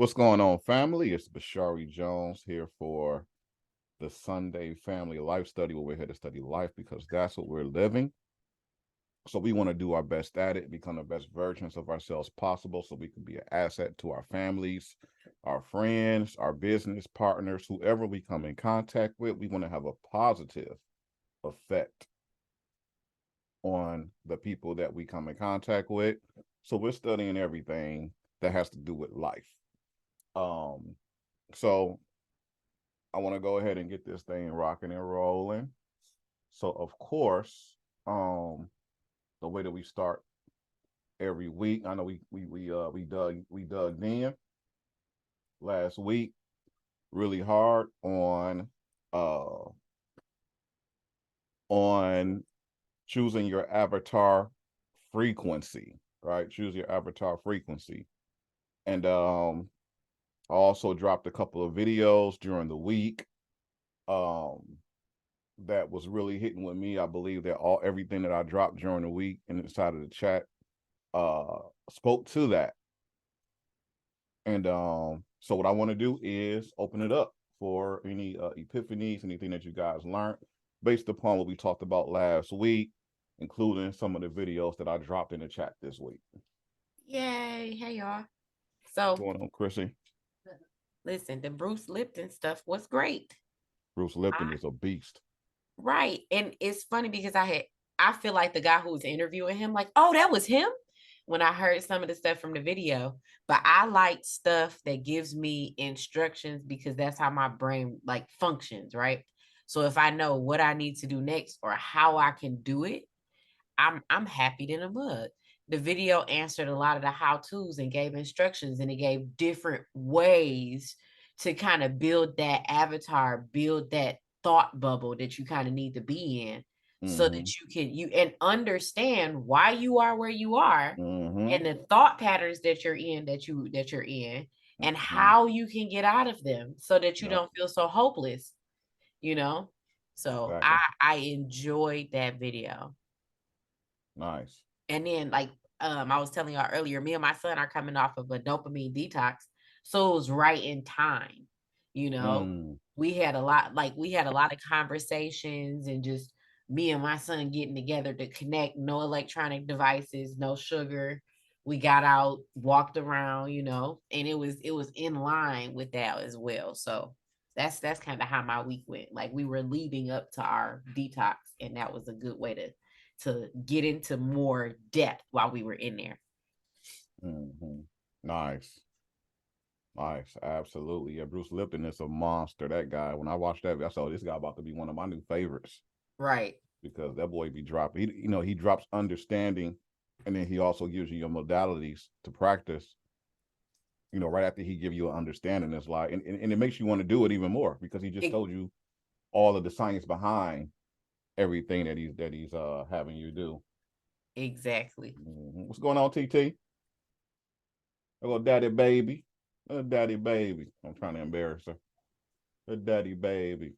What's going on, family? It's Bashari Jones here for the Sunday Family Life Study, where we're here to study life because that's what we're living. So we want to do our best at it, become the best versions of ourselves possible so we can be an asset to our families, our friends, our business partners, whoever we come in contact with. We want to have a positive effect on the people that we come in contact with. So we're studying everything that has to do with life. So I want to go ahead and get this thing rocking and rolling. So of course, the way that we start every week, I know we dug in last week really hard uh on choosing your avatar frequency, right? Choose your avatar frequency. And I also dropped a couple of videos during the week. That was really hitting with me. I believe that everything that I dropped during the week and inside of the chat spoke to that. And so what I want to do is open it up for any epiphanies, anything that you guys learned based upon what we talked about last week, including some of the videos that I dropped in the chat this week. Yay. Hey, y'all. What's So, going on, Chrissy? listen, the Bruce Lipton stuff was great. Bruce Lipton I, is a beast. right. And it's funny because I feel like the guy who was interviewing him, like, oh, that was him when I heard some of the stuff from the video. But I like stuff that gives me instructions because that's how my brain like functions, right? So if I know what I need to do next or how I can do it, I'm happy than a mug. The video answered a lot of the how-tos and gave instructions and it gave different ways to kind of build that avatar, build that thought bubble that you kind of need to be in so that Mm-hmm. you and understand why you are where you are Mm-hmm. and the thought patterns that you're in and Mm-hmm. how you can get out of them so that you Yep. don't feel so hopeless, you know? So Exactly. I enjoyed that video. Nice. And then like I was telling y'all earlier, me and my son are coming off of a dopamine detox. So it was right in time. You know, Mm. we had a lot of conversations and just me and my son getting together to connect, no electronic devices, no sugar. We got out, walked around, and it was in line with that as well. So that's kind of how my week went. Like we were leading up to our detox, and that was a good way to get into more depth while we were in there. Mm-hmm. Nice. Nice, absolutely. Yeah, Bruce Lipton is a monster. That guy. When I watched that, I saw this guy about to be one of my new favorites Right. because that boy be dropping. He drops understanding, and then he also gives you your modalities to practice. Right after he give you an understanding, it's like, and it makes you want to do it even more because he just E- told you all of the science behind everything that he's having you do. exactly. What's going on, TT? Hello, daddy baby. Daddy baby. I'm trying to embarrass her. Daddy baby.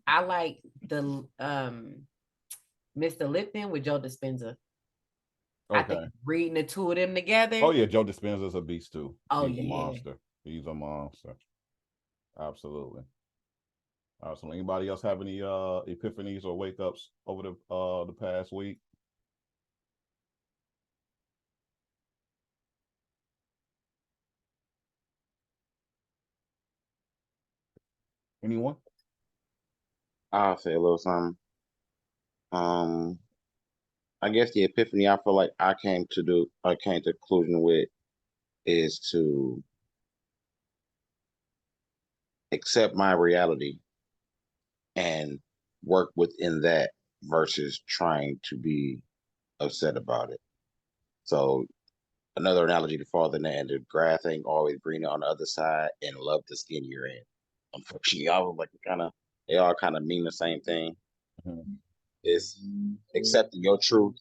I like the Mr. Lipton with Joe Dispenza. I think Okay. reading the two of them together. Oh yeah, Joe Dispenza's a beast too. Oh He's a yeah. monster. He's a monster. Absolutely. So anybody else have any epiphanies or wake ups over the past week? Anyone? I'll say a little something. Um, I guess the epiphany I feel like I came to conclusion with is to accept my reality and work within that versus trying to be upset about it. So another analogy to fall in that, the grass ain't always greener on the other side, and love the skin you're in. Unfortunately, I was like they all kind of mean the same thing. Mhm. It's accepting your truth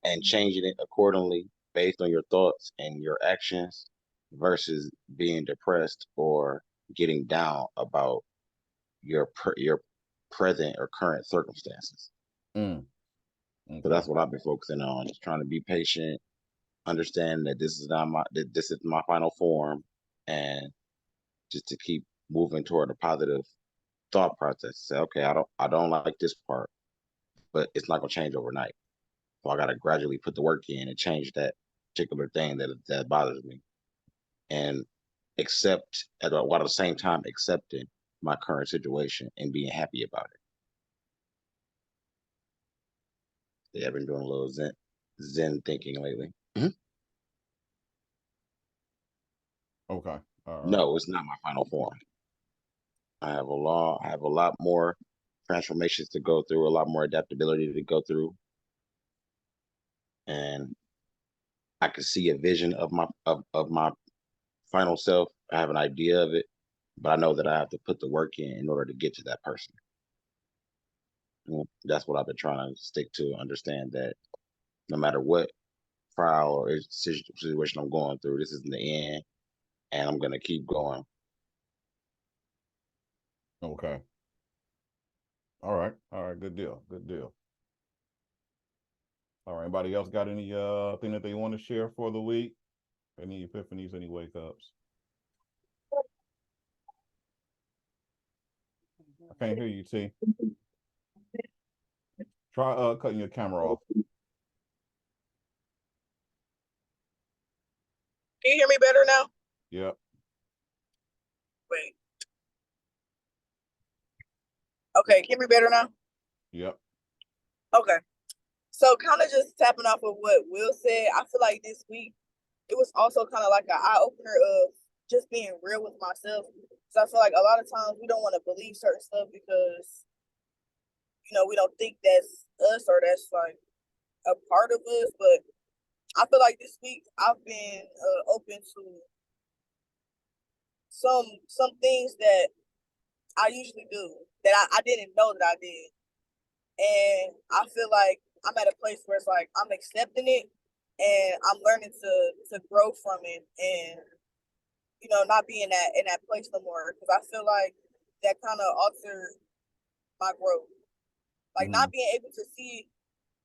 and changing it accordingly based on your thoughts and your actions versus being depressed or getting down about your present or current circumstances. Mm, So okay. that's what I've been focusing on, just trying to be patient understand that this is not this is my final form, and just to keep moving toward a positive thought process. Say, okay, I don't like this part, but it's not gonna change overnight. So I gotta gradually put the work in and change that particular thing that bothers me, and accept while at the same time accepting my current situation and being happy about it. Yeah, I've been doing a little zen thinking lately. Okay. All right. No, it's not my final form. I have a lot more transformations to go through, a lot more adaptability to go through, and I can see a vision of my final self. I have an idea of it, but I know that I have to put the work in order to get to that person. That's what I've been trying to stick to. Understand that no matter what trial or situation I'm going through, this isn't the end, and I'm gonna keep going. Okay. All right. All right. Good deal. Good deal. All right. Anybody else got any thing that they want to share for the week? Any epiphanies, any wake ups? I can't hear you, T. Try cutting your camera off. Can you hear me better now? Yep. Wait. Okay, can you hear me better now? Yep. Okay. So kind of just tapping off of what Will said, I feel like this week it was also kind of like an eye opener of just being real with myself. So I feel like a lot of times we don't want to believe certain stuff because we don't think that's us or that's like a part of us. But I feel like this week I've been open to some things that I usually do that I didn't know that I did. And I feel like I'm at a place where it's like I'm accepting it and I'm learning to grow from it and not be in that place no more because I feel like that kind of altered my growth. Like not being able to see it,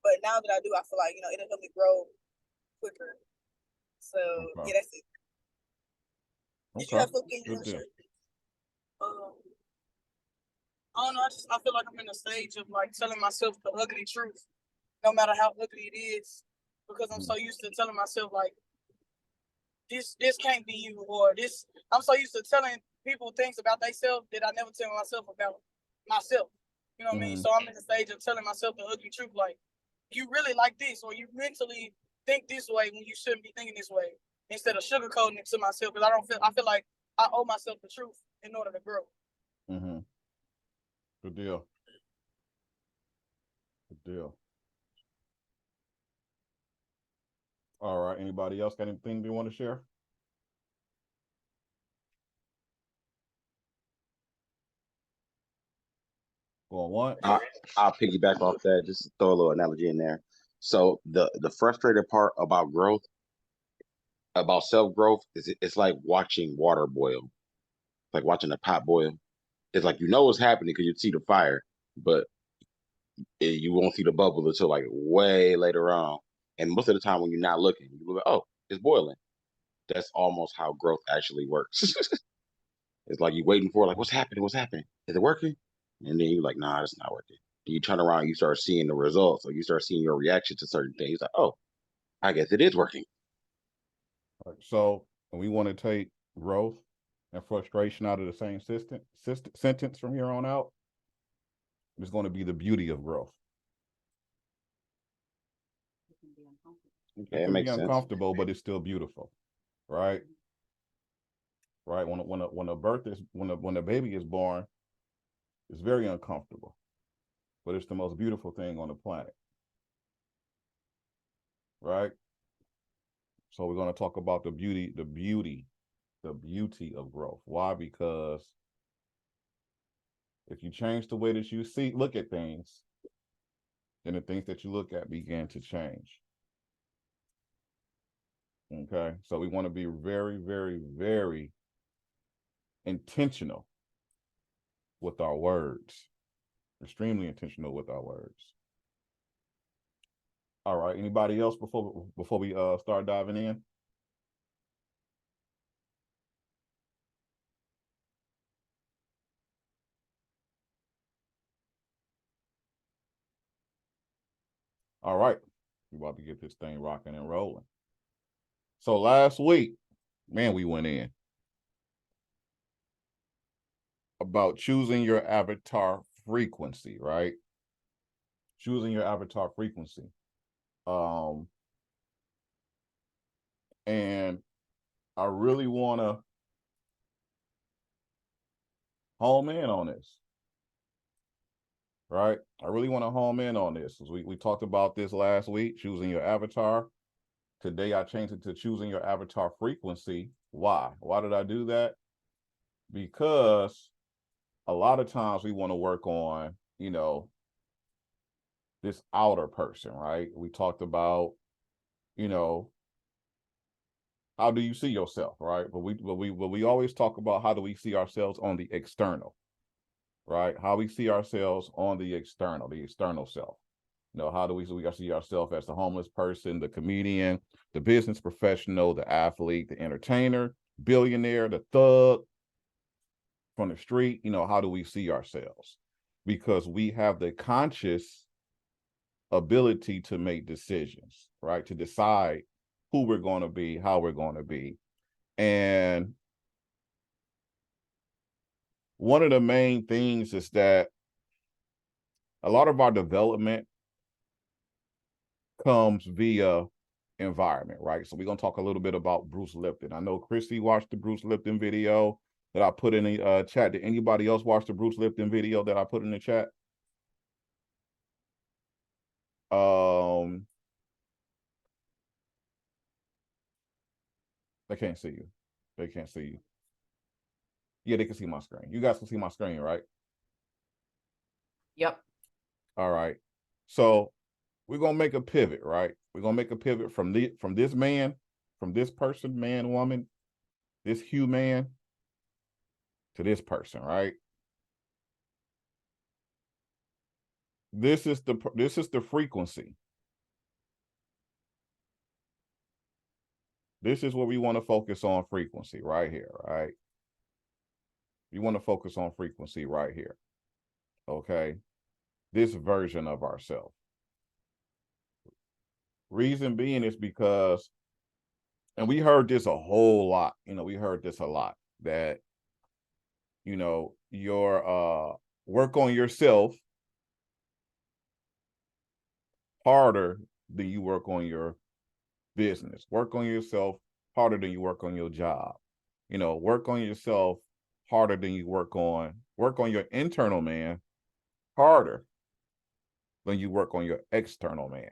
but now that I do, I feel like it'll help me grow quicker. So Okay. yeah, that's it. Did you Okay. have something you Good want to deal. share? I don't know. I feel like I'm in a stage of like telling myself the ugly truth, no matter how ugly it is, because I'm so used to telling myself like this can't be you or this. I'm so used to telling people things about themselves that I never tell myself about myself. You know what I mean? So I'm in the stage of telling myself the ugly truth, like you really like this or you mentally think this way when you shouldn't be thinking this way, instead of sugarcoating it to myself because I feel like I owe myself the truth in order to grow. Mm-hmm. Good deal. Good deal. All right. Anybody else got anything they want to share? Going once? I'll piggyback off that. Just throw a little analogy in there. So the frustrated part about growth, about self growth, is it's like watching water boil. It's like watching a pot boil. It's like what's happening because you see the fire, but you won't see the bubble until like way later on. And most of the time when you're not looking, you look, oh, it's boiling. That's almost how growth actually works. It's like you waiting for like, what's happening? What's happening? Is it working? And then you're like, nah, it's not working. Then you turn around, you start seeing the results, or you start seeing your reaction to certain things. Like, oh, I guess it is working. All right. So we want to take growth and frustration out of the same sentence from here on out. It's going to be the beauty of growth. Okay, It it can be makes sense. uncomfortable, but it's still beautiful, right? Right. When a baby is born, it's very uncomfortable, but it's the most beautiful thing on the planet, right? So we're going to talk about the beauty of growth. Why? Because if you change the way that you look at things, then the things that you look at begin to change. Okay. So we want to be very, very, very intentional with our words, extremely intentional with our words. All right. Anybody else before we start diving in? All right. We're about to get this thing rocking and rolling. So last week, man, we went in about choosing your avatar frequency, right? Choosing your avatar frequency. And I really want to home in on this, right? I really want to home in on this. We talked about this last week, choosing your avatar. Today, I changed it to choosing your avatar frequency. Why? Why did I do that? Because a lot of times we want to work on, this outer person, right? We talked about, how do you see yourself, right? But we always talk about how do we see ourselves on the external, right? How we see ourselves on the external self. How do we see ourselves as the homeless person, the comedian, the business professional, the athlete, the entertainer, billionaire, the thug from the street? How do we see ourselves? Because we have the conscious ability to make decisions, right? To decide who we're going to be, how we're going to be. And one of the main things is that a lot of our development comes via environment, right? So we're going to talk a little bit about Bruce Lipton. I know Christy watched the Bruce Lipton video that I put in the chat. Did anybody else watch the Bruce Lipton video that I put in the chat? They can't see you. They can't see you. Yeah, they can see my screen. You guys can see my screen, right? Yep. All right. So we're gonna make a pivot, right? We're gonna make a pivot from this man, from this person, man, woman, this human, to this person, right? This is the frequency. This is what we want to focus on, frequency right here, right? We want to focus on frequency right here. Okay. This version of ourselves. Reason being is because, and we heard this a whole lot, we heard this a lot, that, your work on yourself harder than you work on your business. Work on yourself harder than you work on your job. Work on yourself harder than you work on your internal man harder than you work on your external man.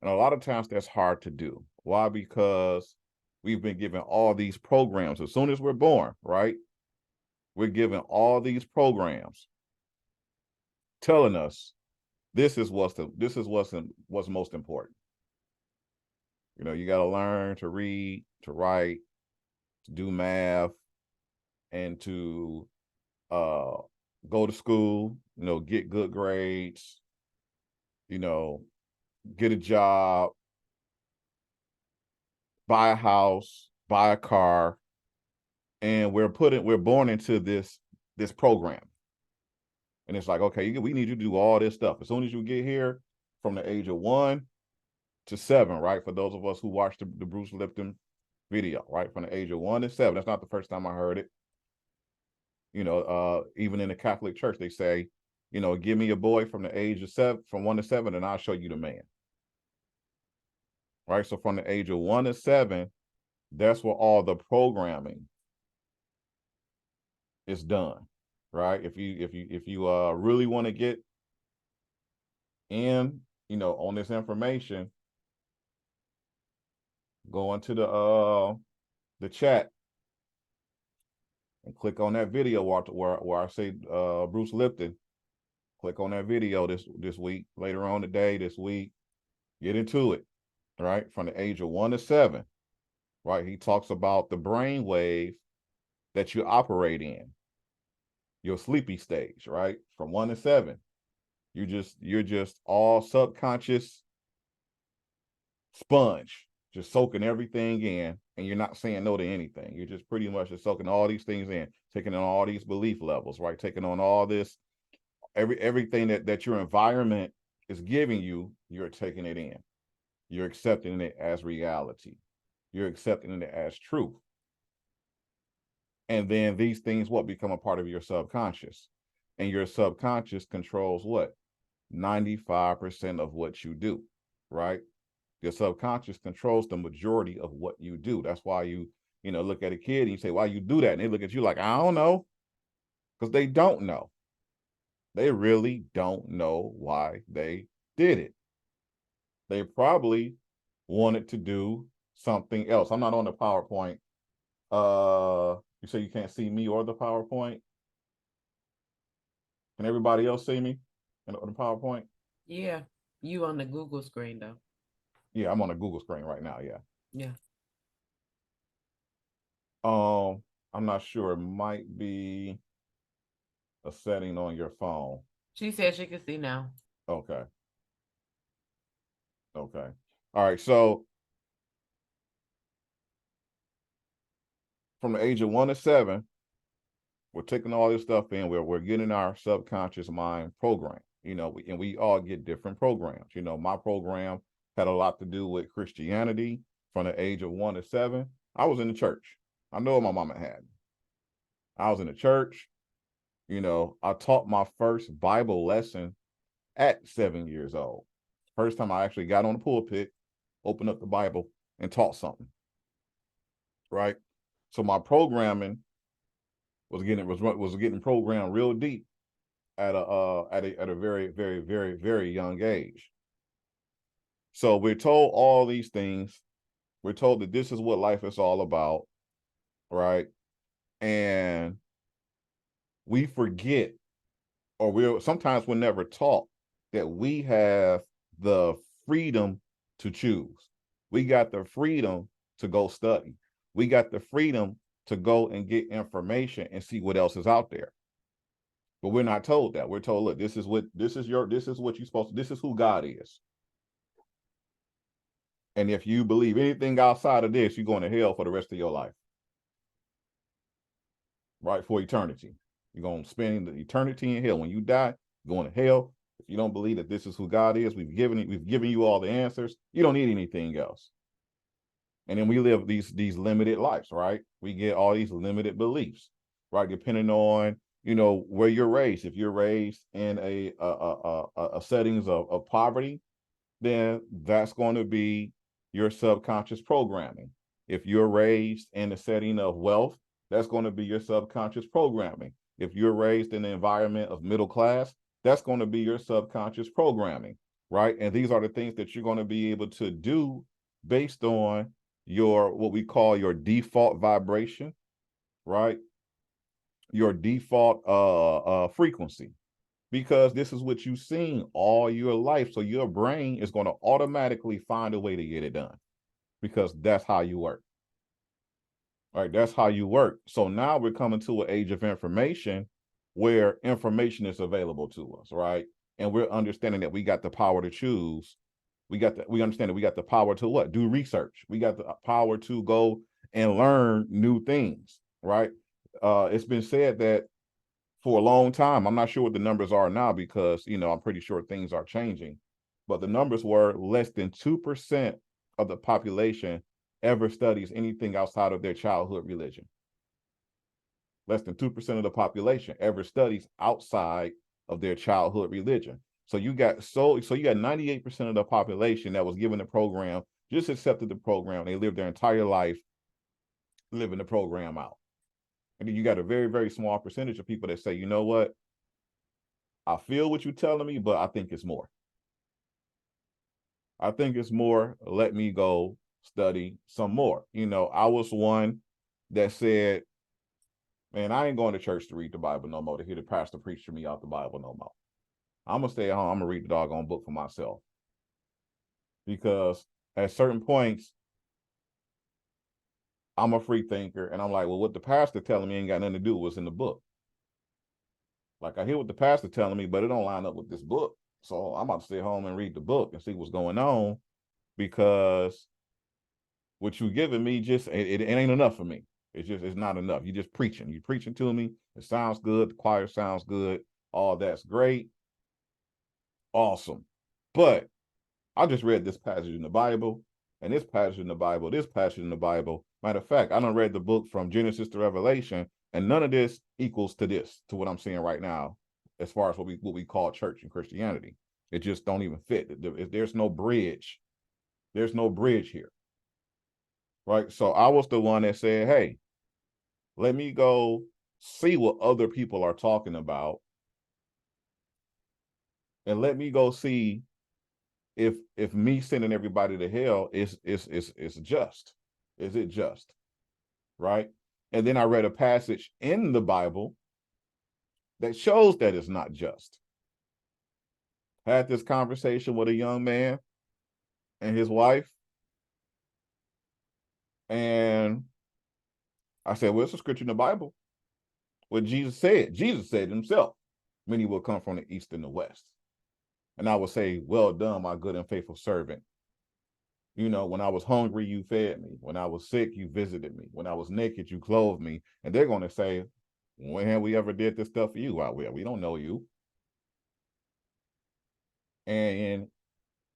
And a lot of times that's hard to do. Why? Because we've been given all these programs as soon as we're born, right? We're given all these programs telling us this is what's most important. You got to learn to read, to write, to do math, and to go to school, get good grades, get a job, buy a house, buy a car. And we're born into this program. And it's like, okay, we need you to do all this stuff. As soon as you get here, from the age of 1 to 7, right? For those of us who watched the Bruce Lipton video, right? From the age of 1 to 7. That's not the first time I heard it. Even in the Catholic Church, they say, give me a boy from the age of 7, from 1 to 7, and I'll show you the man. Right? So from the age of 1 to 7, that's where all the programming is done. Right? If you really want to get in, on this information, go into the chat and click on that video where I say Bruce Lipton. Click on that video this week, later on today, this week. Get into it, right? From the age of 1 to 7, right? He talks about the brain wave that you operate in, your sleepy stage, right? From 1 to 7. You're just all subconscious sponge, just soaking everything in, and you're not saying no to anything. You're just pretty much just soaking all these things in, taking on all these belief levels, right? Taking on all this, everything that your environment is giving you, you're taking it in. You're accepting it as reality. You're accepting it as truth. And then these things, what, become a part of your subconscious. And your subconscious controls what? 95% of what you do, right? Your subconscious controls the majority of what you do. That's why you look at a kid and you say, why you do that? And they look at you like, I don't know. Because they don't know. They really don't know why they did it. They probably wanted to do something else. I'm not on the PowerPoint. You say you can't see me or the PowerPoint? Can everybody else see me on the PowerPoint? Yeah, you on the Google screen though. Yeah, I'm on a Google screen right now. Yeah. Yeah. I'm not sure. It might be a setting on your phone. She said she can see now. Okay. Okay. All right. So from the age of 1 to 7, we're taking all this stuff in. We're getting our subconscious mind programmed. And we all get different programs. My program had a lot to do with Christianity. From the age of 1 to 7, I was in the church. I know what my mama had. I was in the church. I taught my first Bible lesson at 7 years old. First time I actually got on the pulpit, opened up the Bible, and taught something. Right. So my programming was getting programmed real deep at a very, very, very, very young age. So we're told all these things. We're told that this is what life is all about, right? And we forget, or we're never taught that we have the freedom to choose. We got the freedom to go study. We got the freedom to go and get information and see what else is out there. But we're not told that. We're told, look, this is what you're supposed to, this is who God is. And if you believe anything outside of this, you're going to hell for the rest of your life. Right? For eternity. You're going to spend the eternity in hell. When you die, you're going to hell. If you don't believe that this is who God is, we've given you all the answers. You don't need anything else. And then we live these limited lives, right? We get all these limited beliefs, right? Depending on, where you're raised. If you're raised in a settings of poverty, then that's going to be your subconscious programming. If you're raised in a setting of wealth, that's going to be your subconscious programming. If you're raised in the environment of middle class, that's going to be your subconscious programming, right? And these are the things that you're going to be able to do based on your, what we call your default vibration, right? Your default frequency, because this is what you've seen all your life. So your brain is going to automatically find a way to get it done, because that's how you work. All right, that's how you work. So now we're coming to an age of information where information is available to us, right? And we're understanding that we got the power to choose. We understand that we got the power to what? Do research. We got the power to go and learn new things, right? It's been said that for a long time, I'm not sure what the numbers are now, because, I'm pretty sure things are changing, but the numbers were less than 2% of the population ever studies anything outside of their childhood religion. Less than 2% of the population ever studies outside of their childhood religion. So you got 98% of the population that was given the program, just accepted the program. They lived their entire life living the program out. And then you got a very, very small percentage of people that say, you know what? I feel what you're telling me, but I think it's more. I think it's more. Let me go study some more. I was one that said, man, I ain't going to church to read the Bible no more, to hear the pastor preach to me out the Bible no more. I'm going to stay at home. I'm going to read the doggone book for myself. Because at certain points, I'm a free thinker, and I'm like, well, what the pastor telling me ain't got nothing to do with what's in the book. Like, I hear what the pastor telling me, but it don't line up with this book. So I'm about to stay home and read the book and see what's going on, because what you giving me just it ain't enough for me. It's not enough. You just preaching. You preaching to me. It sounds good. The choir sounds good. All that's great. Awesome. But I just read this passage in the Bible, and this passage in the Bible, this passage in the Bible. Matter of fact, I done read the book from Genesis to Revelation, and none of this equals to this, to what I'm seeing right now, as far as what we call church and Christianity. It just don't even fit. There's no bridge. There's no bridge here. Right. So I was the one that said, hey, let me go see what other people are talking about. And let me go see if me sending everybody to hell is just. Is it just? Right. And then I read a passage in the Bible that shows that it's not just. Had this conversation with a young man and his wife. And I said, well, it's a scripture in the Bible. What Jesus said himself, many will come from the east and the west. And I would say, well done, my good and faithful servant. You know, when I was hungry, you fed me. When I was sick, you visited me. When I was naked, you clothed me. And they're going to say, when have we ever did this stuff for you? Well, we don't know you. And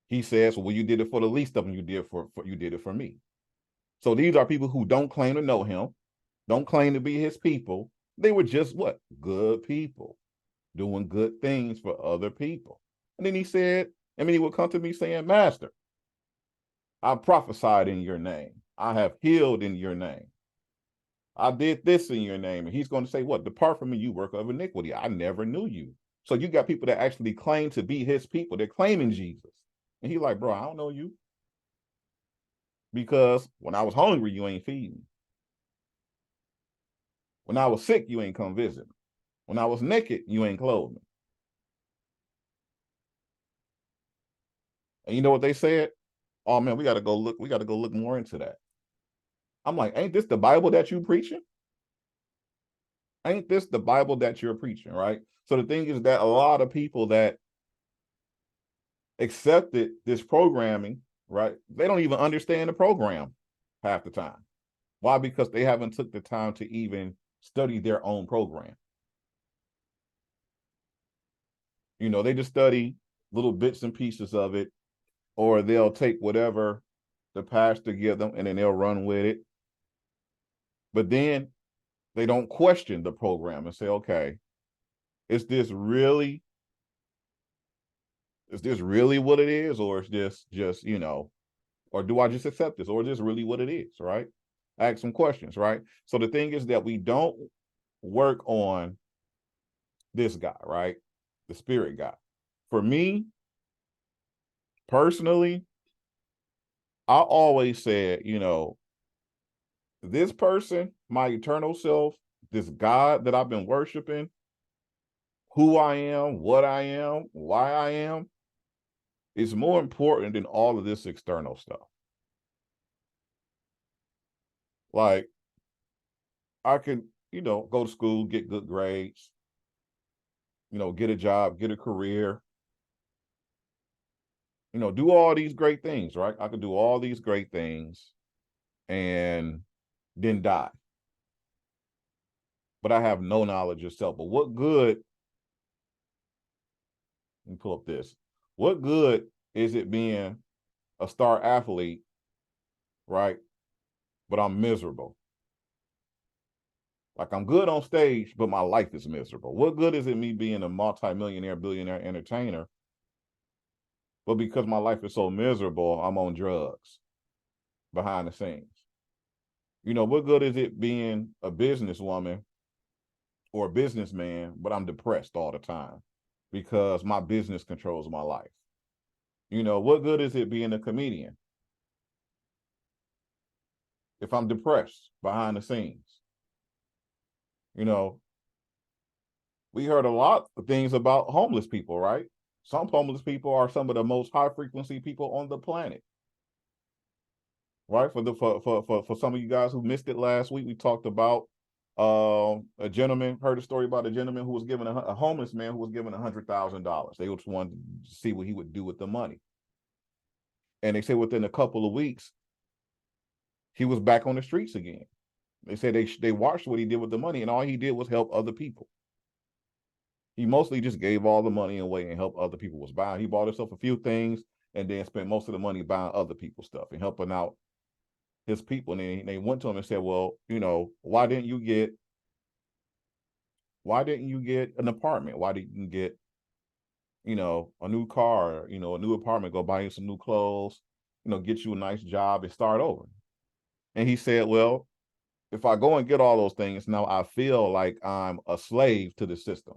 he says, well, you did it for the least of them. You did it for me. So these are people who don't claim to know him, don't claim to be his people. They were just what? Good people, doing good things for other people. And then he said, he would come to me saying, Master, I prophesied in your name. I have healed in your name. I did this in your name. And he's going to say, what? Depart from me, you worker of iniquity. I never knew you. So you got people that actually claim to be his people. They're claiming Jesus. And he's like, bro, I don't know you. Because when I was hungry, you ain't feed me. When I was sick, you ain't come visit me. When I was naked, you ain't clothed me. And you know what they said? Oh man, we gotta go look more into that. I'm like, ain't this the Bible that you preaching? Ain't this the Bible that you're preaching, right? So the thing is that a lot of people that accepted this programming, right, they don't even understand the program half the time. Why? Because they haven't took the time to even study their own program. You know, they just study little bits and pieces of it, or they'll take whatever the pastor give them and then they'll run with it. But then they don't question the program and say, okay, is this really what it is? Or is this just, you know, or do I just accept this? Or is this really what it is, right? Ask some questions, right? So the thing is that we don't work on this guy, right? The spirit guy. For me, personally, I always said, you know, this person, my eternal self, this God that I've been worshiping, who I am, what I am, why I am, is more important than all of this external stuff. Like, I can, you know, go to school, get good grades, you know, get a job, get a career, you know, do all these great things, right? I could do all these great things and then die. But I have no knowledge of self. But what good, let me pull up this. What good is it being a star athlete, right? But I'm miserable. Like, I'm good on stage, but my life is miserable. What good is it me being a multi-millionaire, billionaire entertainer, but because my life is so miserable, I'm on drugs behind the scenes? You know, what good is it being a businesswoman or a businessman, but I'm depressed all the time because my business controls my life? You know, what good is it being a comedian if I'm depressed behind the scenes? You know, we heard a lot of things about homeless people, right? Some homeless people are some of the most high frequency people on the planet. Right? For some of you guys who missed it last week, we talked about a gentleman, heard a story about a gentleman who was given a homeless man who was given $100,000. They just wanted to see what he would do with the money. And they say within a couple of weeks, he was back on the streets again. They said they watched what he did with the money, and all he did was help other people. He mostly just gave all the money away and helped other people was buying. He bought himself a few things and then spent most of the money buying other people's stuff and helping out his people. And they went to him and said, well, you know, why didn't you get an apartment? Why didn't you get, you know, a new car, you know, a new apartment, go buy you some new clothes, you know, get you a nice job and start over? And he said, well, if I go and get all those things, now I feel like I'm a slave to the system.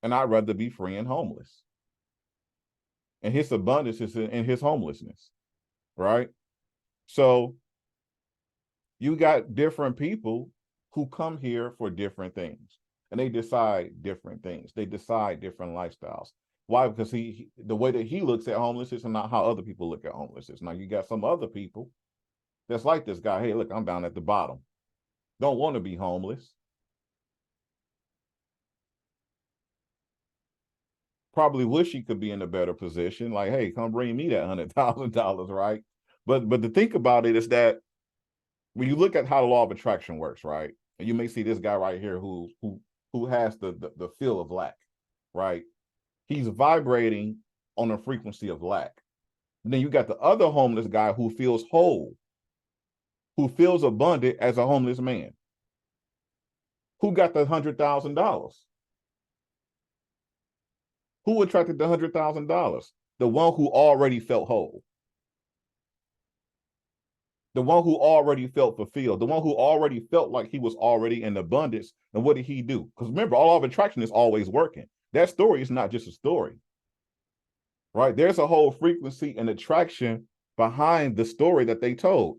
And I'd rather be free and homeless. And his abundance is in his homelessness, right? So you got different people who come here for different things, and they decide different things. They decide different lifestyles. Why? Because the way that he looks at homelessness is not how other people look at homelessness. Now you got some other people that's like this guy. Hey, look, I'm down at the bottom. Don't want to be homeless. Probably wish he could be in a better position. Like, hey, come bring me that $100,000, right? But to think about it is that when you look at how the law of attraction works, right? And you may see this guy right here who has the feel of lack, right? He's vibrating on a frequency of lack. And then you got the other homeless guy who feels whole, who feels abundant as a homeless man. Who got the $100,000? Who attracted the $100,000? The one who already felt whole. The one who already felt fulfilled. The one who already felt like he was already in abundance. And what did he do? Because remember, all of attraction is always working. That story is not just a story, right? There's a whole frequency and attraction behind the story that they told.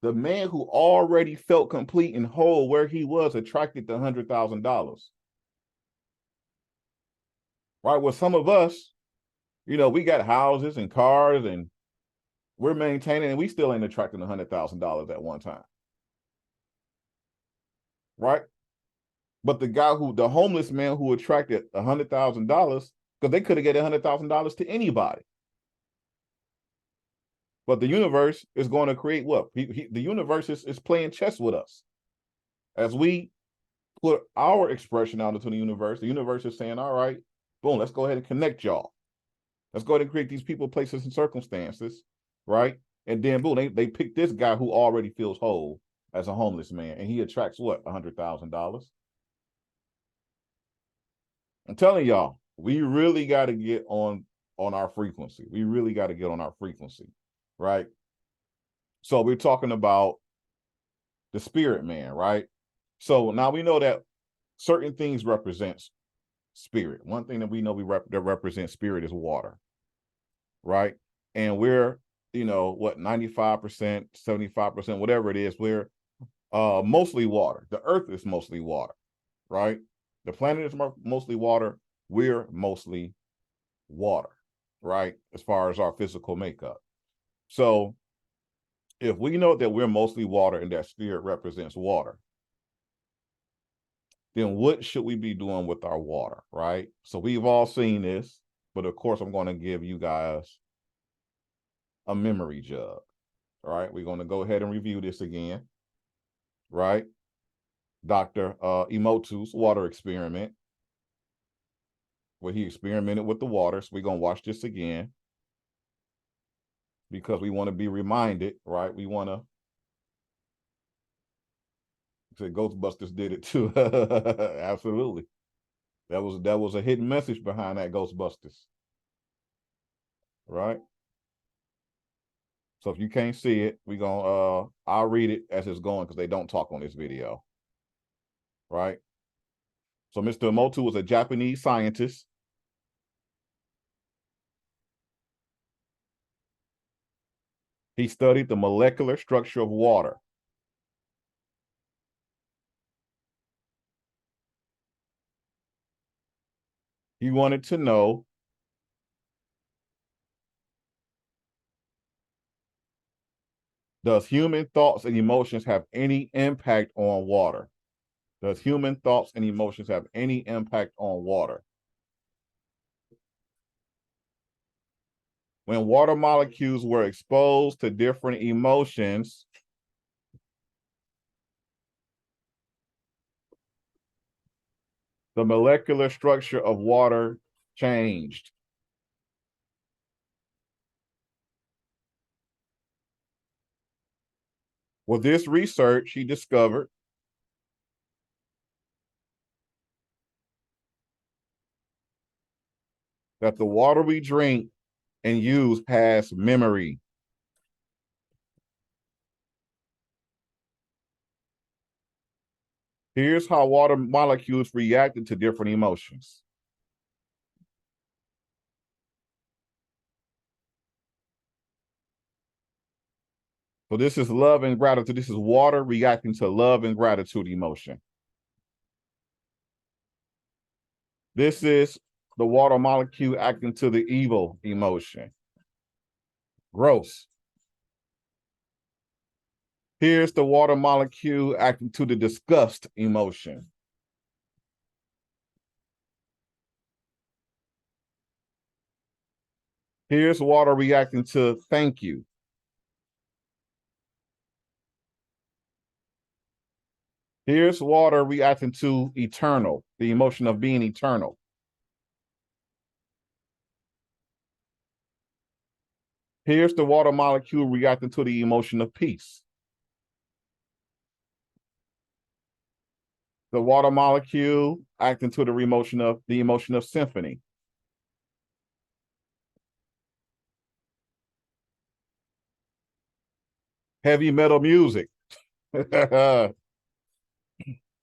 The man who already felt complete and whole where he was attracted the $100,000. Right? Well, some of us, you know, we got houses and cars and we're maintaining, and we still ain't attracting $100,000 at one time. Right? But the homeless man who attracted $100,000, because they could have get $100,000 to anybody. But the universe is going to create what? The universe is playing chess with us. As we put our expression out into the universe is saying, all right, boom, let's go ahead and connect y'all. Let's go ahead and create these people, places, and circumstances, right? And then boom, they pick this guy who already feels whole as a homeless man, and he attracts what? $100,000. I'm telling y'all, we really got to get on our frequency. We really got to get on our frequency, right? So we're talking about the spirit man, right? So now we know that certain things represents spirit. One thing that we know that represents spirit is water, right? And we're, you know, what, 95%, 75%, whatever it is, we're mostly water. The earth is mostly water, right? The planet is mostly water. We're mostly water, right? As far as our physical makeup. So if we know that we're mostly water and that spirit represents water, then what should we be doing with our water, right? So we've all seen this, but of course I'm going to give you guys a memory jug, all right? We're going to go ahead and review this again, right? Dr. Emoto's water experiment, where he experimented with the water. So we're going to watch this again because we want to be reminded, right? We want to say Ghostbusters did it too. Absolutely. That was a hidden message behind that Ghostbusters, right? So if you can't see it, we're gonna I'll read it as it's going because they don't talk on this video, right? So Mr. Emoto was a Japanese scientist. He studied the molecular structure of water. He wanted to know does human thoughts and emotions have any impact on water? Does human thoughts and emotions have any impact on water? When water molecules were exposed to different emotions, the molecular structure of water changed. With this research, he discovered that the water we drink and use has memory. Here's how water molecules reacted to different emotions. So this is love and gratitude. This is water reacting to love and gratitude emotion. This is the water molecule acting to the evil emotion. Gross. Here's the water molecule acting to the disgust emotion. Here's water reacting to thank you. Here's water reacting to eternal, the emotion of being eternal. Here's the water molecule reacting to the emotion of peace. The water molecule acting to the emotion of symphony. Heavy metal music. I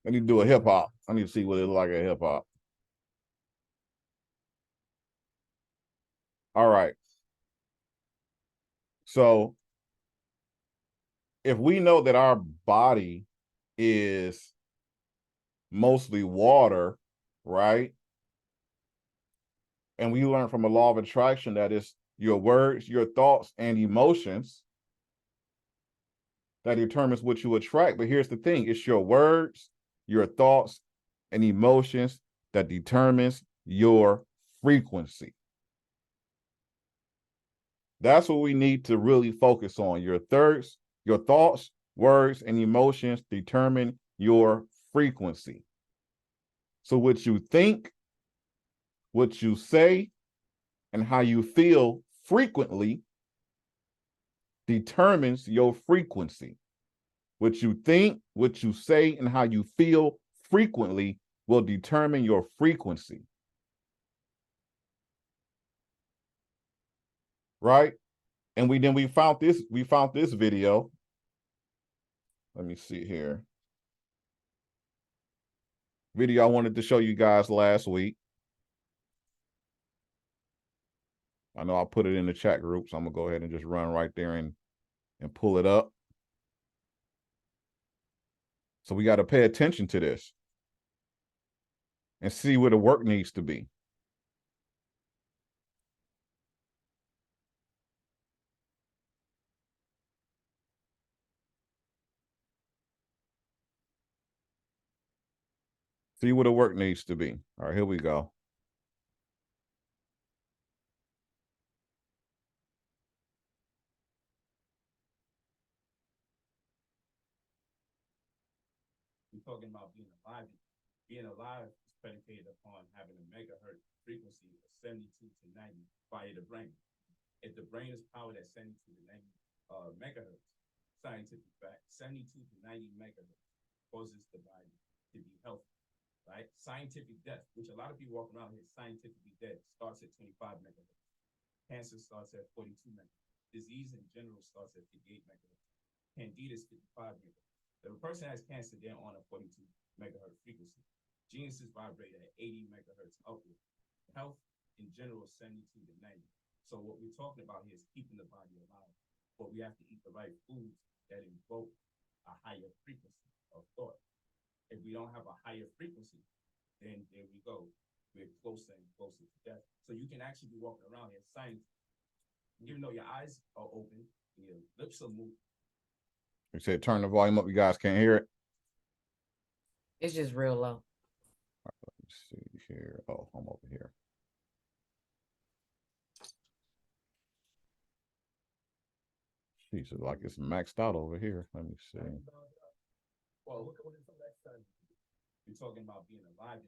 need to do a hip hop. I need to see what it looks like at hip hop. All right. So if we know that our body is mostly water, right? And we learn from a law of attraction that is your words, your thoughts, and emotions that determines what you attract. But here's the thing, it's your words, your thoughts, and emotions that determines your frequency. That's what we need to really focus on. Your thoughts, words, and emotions determine your frequency. So what you think, what you say, and how you feel frequently determines your frequency. What you think, what you say, and how you feel frequently will determine your frequency. Right? And we found this video. Let me see here. Video I wanted to show you guys last week. I know I put it in the chat group, so I'm gonna go ahead and just run right there and pull it up. So we got to pay attention to this and see where the work needs to be. See where the work needs to be. All right, here we go. We're talking about being alive. Being alive is predicated upon having a megahertz frequency of 72 to 90 via the brain. If the brain is powered at 72 to 90 megahertz, scientific fact, 72 to 90 megahertz causes the body to be healthy, right? Scientific death, which a lot of people walk around here scientifically dead, starts at 25 megahertz. Cancer starts at 42 megahertz. Disease in general starts at 58 megahertz. Candida is 55 megahertz. If a person has cancer, they're on a 42 megahertz frequency. Geniuses vibrate at 80 megahertz upward. Health in general is 72 to 90. So what we're talking about here is keeping the body alive. But we have to eat the right foods that invoke a higher frequency of thought. If we don't have a higher frequency, then there we go. We're closer and closer to death. So you can actually be walking around here, science, even though your eyes are open, your lips are moving. They said turn the volume up. You guys can't hear it. It's just real low. Let's see here. Oh, I'm over here. Jesus, like it's maxed out over here. Let me see. Well, look at what it's on that side. You're talking about being alive.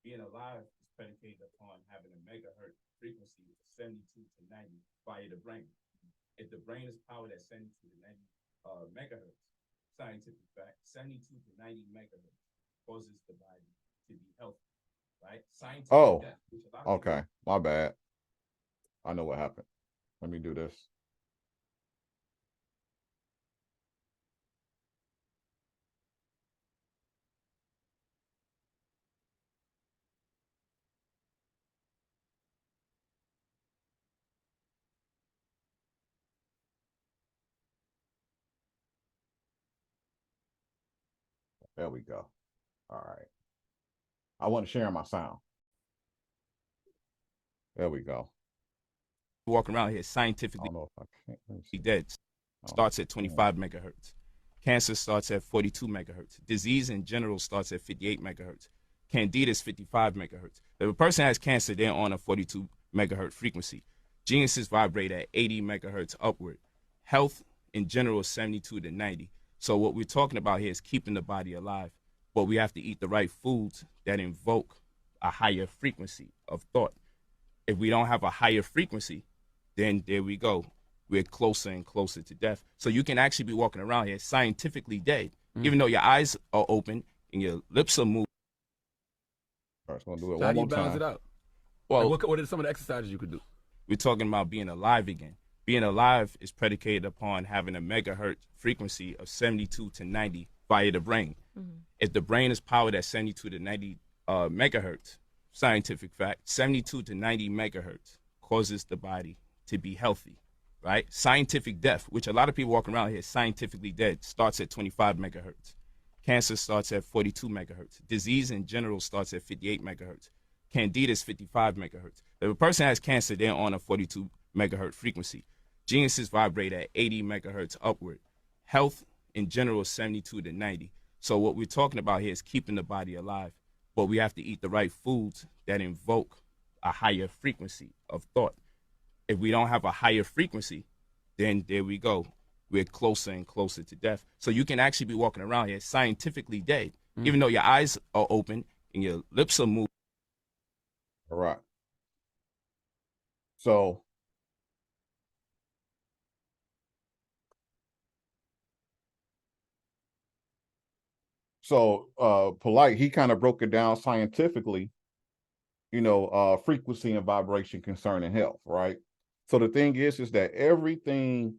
Being alive is predicated upon having a megahertz frequency of 72 to 90 via the brain. If the brain is powered at 72 to 90 megahertz, scientific fact, 72 to 90 megahertz causes the body to be healthy, right? Scientific Oh, death, which a lot of people- okay. My bad. I know what happened. Let me do this. There we go. All right. I wasn't sharing my sound. There we go. walking around here I scientifically don't know if I can't. Let me see. dead Oh, starts at 25 megahertz. Cancer starts at 42 megahertz. Disease in general starts at 58 megahertz. Candida is 55 megahertz. If a person has cancer, they're on a 42 megahertz frequency. Geniuses vibrate at 80 megahertz upward. Health in general is 72 to 90. So what we're talking about here is keeping the body alive, but we have to eat the right foods that invoke a higher frequency of thought. If we don't have a higher frequency, then there we go. We're closer and closer to death. So you can actually be walking around here scientifically dead, even though your eyes are open and your lips are moving. All right, so I'm gonna do it So how one do you more balance time. it out? Well, Like what are some of the exercises you could do? we're talking about being alive again. Being alive is predicated upon having a megahertz frequency of 72 to 90 via the brain. If the brain is powered at 72 to 90 megahertz, scientific fact, 72 to 90 megahertz causes the body to be healthy, right? Scientific death, which a lot of people walking around here scientifically dead, starts at 25 megahertz. Cancer starts at 42 megahertz. Disease in general starts at 58 megahertz. Candida is 55 megahertz. If a person has cancer, they're on a 42 megahertz frequency. Geniuses vibrate at 80 megahertz upward. Health in general is 72 to 90. So what we're talking about here is keeping the body alive, but we have to eat the right foods that invoke a higher frequency of thought. If we don't have a higher frequency, then there we go. We're closer and closer to death. So you can actually be walking around here scientifically dead, even though your eyes are open and your lips are moving. All right. So Polite, he kind of broke it down scientifically, frequency and vibration concerning health, right? So the thing is that everything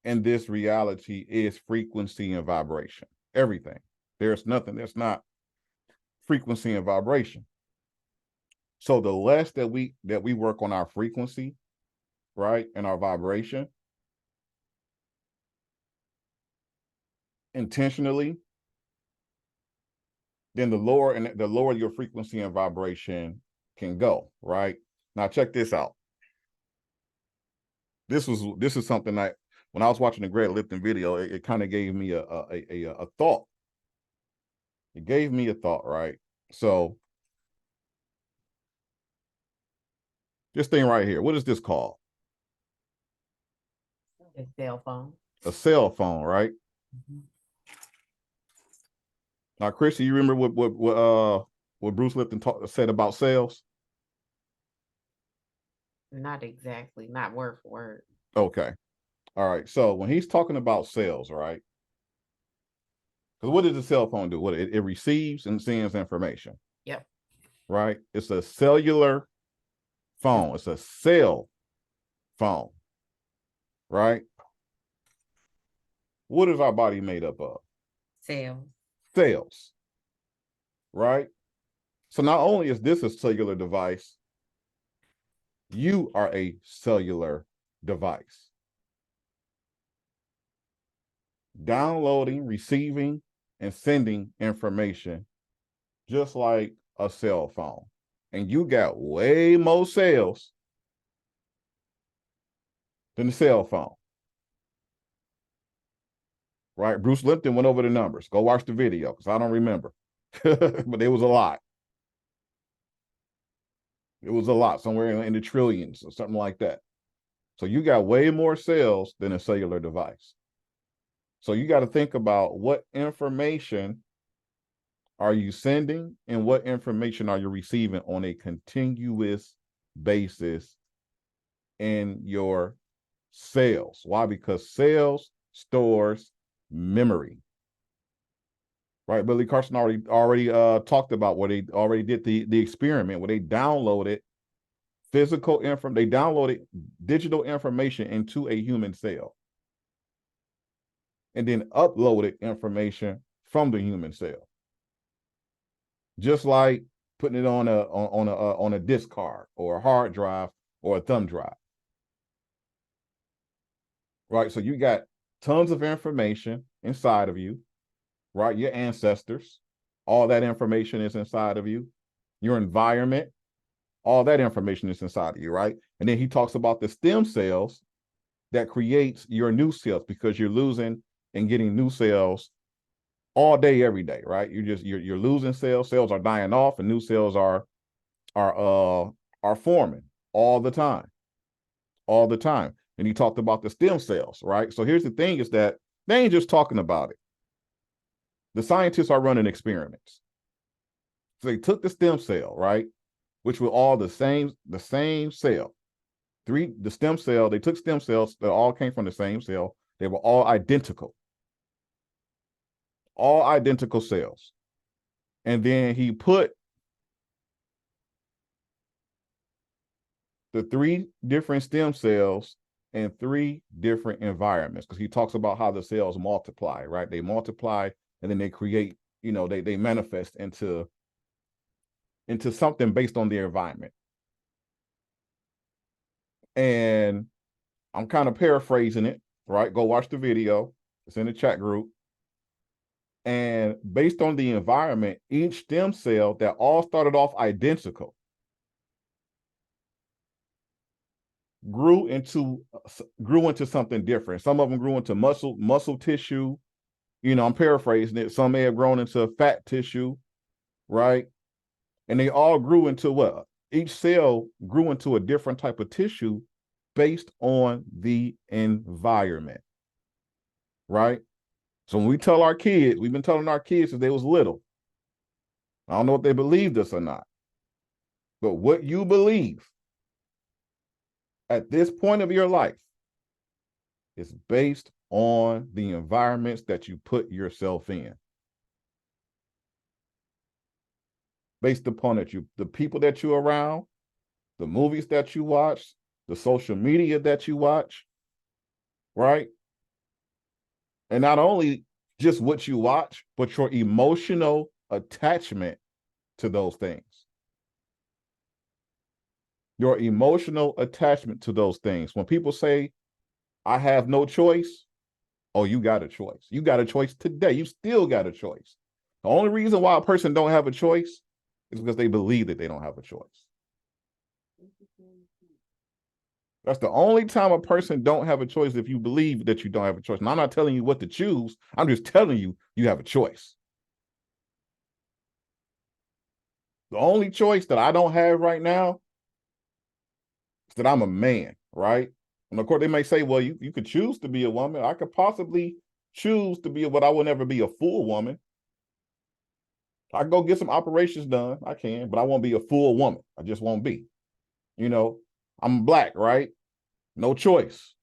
in this reality is frequency and vibration. Everything. There's nothing that's not frequency and vibration. So the less that we work on our frequency, right, and our vibration intentionally, then the lower your frequency and vibration can go, right? Now check this out. This is something that when I was watching the Greg Lipton video, it kind of gave me a thought. It gave me a thought, right? So this thing right here, what is this called? A cell phone. A cell phone, right? Now, Chrissy, you remember what Bruce Lipton said about cells? Not exactly, not word for word. Okay. All right. So when he's talking about cells, right? Because what does the cell phone do? What it receives and sends information. Yep. Right? It's a cellular phone. It's a cell phone. Right? What is our body made up of? Cells. Cells. Right? So not only is this a cellular device, you are a cellular device. Downloading, receiving, and sending information just like a cell phone. And you got way more cells than the cell phone. Right? Bruce Lipton went over the numbers. Go watch the video because I don't remember. But it was a lot. It was a lot, somewhere in the trillions or something like that. So you got way more cells than a cellular device. So you got to think about what information are you sending and what information are you receiving on a continuous basis in your cells. Why? Because cells stores memory. Right? Billy Carson already talked about where they already did the experiment where they downloaded they downloaded digital information into a human cell and then uploaded information from the human cell. Just like putting it on a disk card or a hard drive or a thumb drive. Right? So you got tons of information inside of you, right? Your ancestors, all that information is inside of you. Your environment, all that information is inside of you, right? And then he talks about the stem cells that creates your new cells because you're losing and getting new cells all day, every day, right? You're losing cells. Cells are dying off, and new cells are forming all the time, all the time. And he talked about the stem cells, right? So here's the thing: is that they ain't just talking about it. The scientists are running experiments. So they took the stem cell, right, which were all the same cell. The stem cell, they took stem cells that all came from the same cell. They were all identical cells. And then he put the 3 different stem cells in 3 different environments because he talks about how the cells multiply, right? They multiply and then they create, they manifest into something based on their environment. And I'm kind of paraphrasing it, right? Go watch the video. It's in the chat group. And based on the environment, each stem cell that all started off identical grew into something different. Some of them grew into muscle tissue. I'm paraphrasing it. Some may have grown into fat tissue, right? And they all grew into what? Each cell grew into a different type of tissue based on the environment, right? So when we tell our kids, we've been telling our kids since they was little. I don't know if they believed us or not, but what you believe at this point of your life is based on the environments that you put yourself in. Based upon the people that you're around, the movies that you watch, the social media that you watch, right? And not only just what you watch, but your emotional attachment to those things. Your emotional attachment to those things. When people say, I have no choice, oh, you got a choice. You got a choice today. You still got a choice. The only reason why a person don't have a choice is because they believe that they don't have a choice. That's the only time a person don't have a choice, if you believe that you don't have a choice. And I'm not telling you what to choose. I'm just telling you, you have a choice. The only choice that I don't have right now is that I'm a man, right? And of course, they may say, well, you could choose to be a woman. I could possibly choose to be but I will never be a full woman. I can go get some operations done. I can, but I won't be a full woman. I just won't be. I'm black, right? No choice.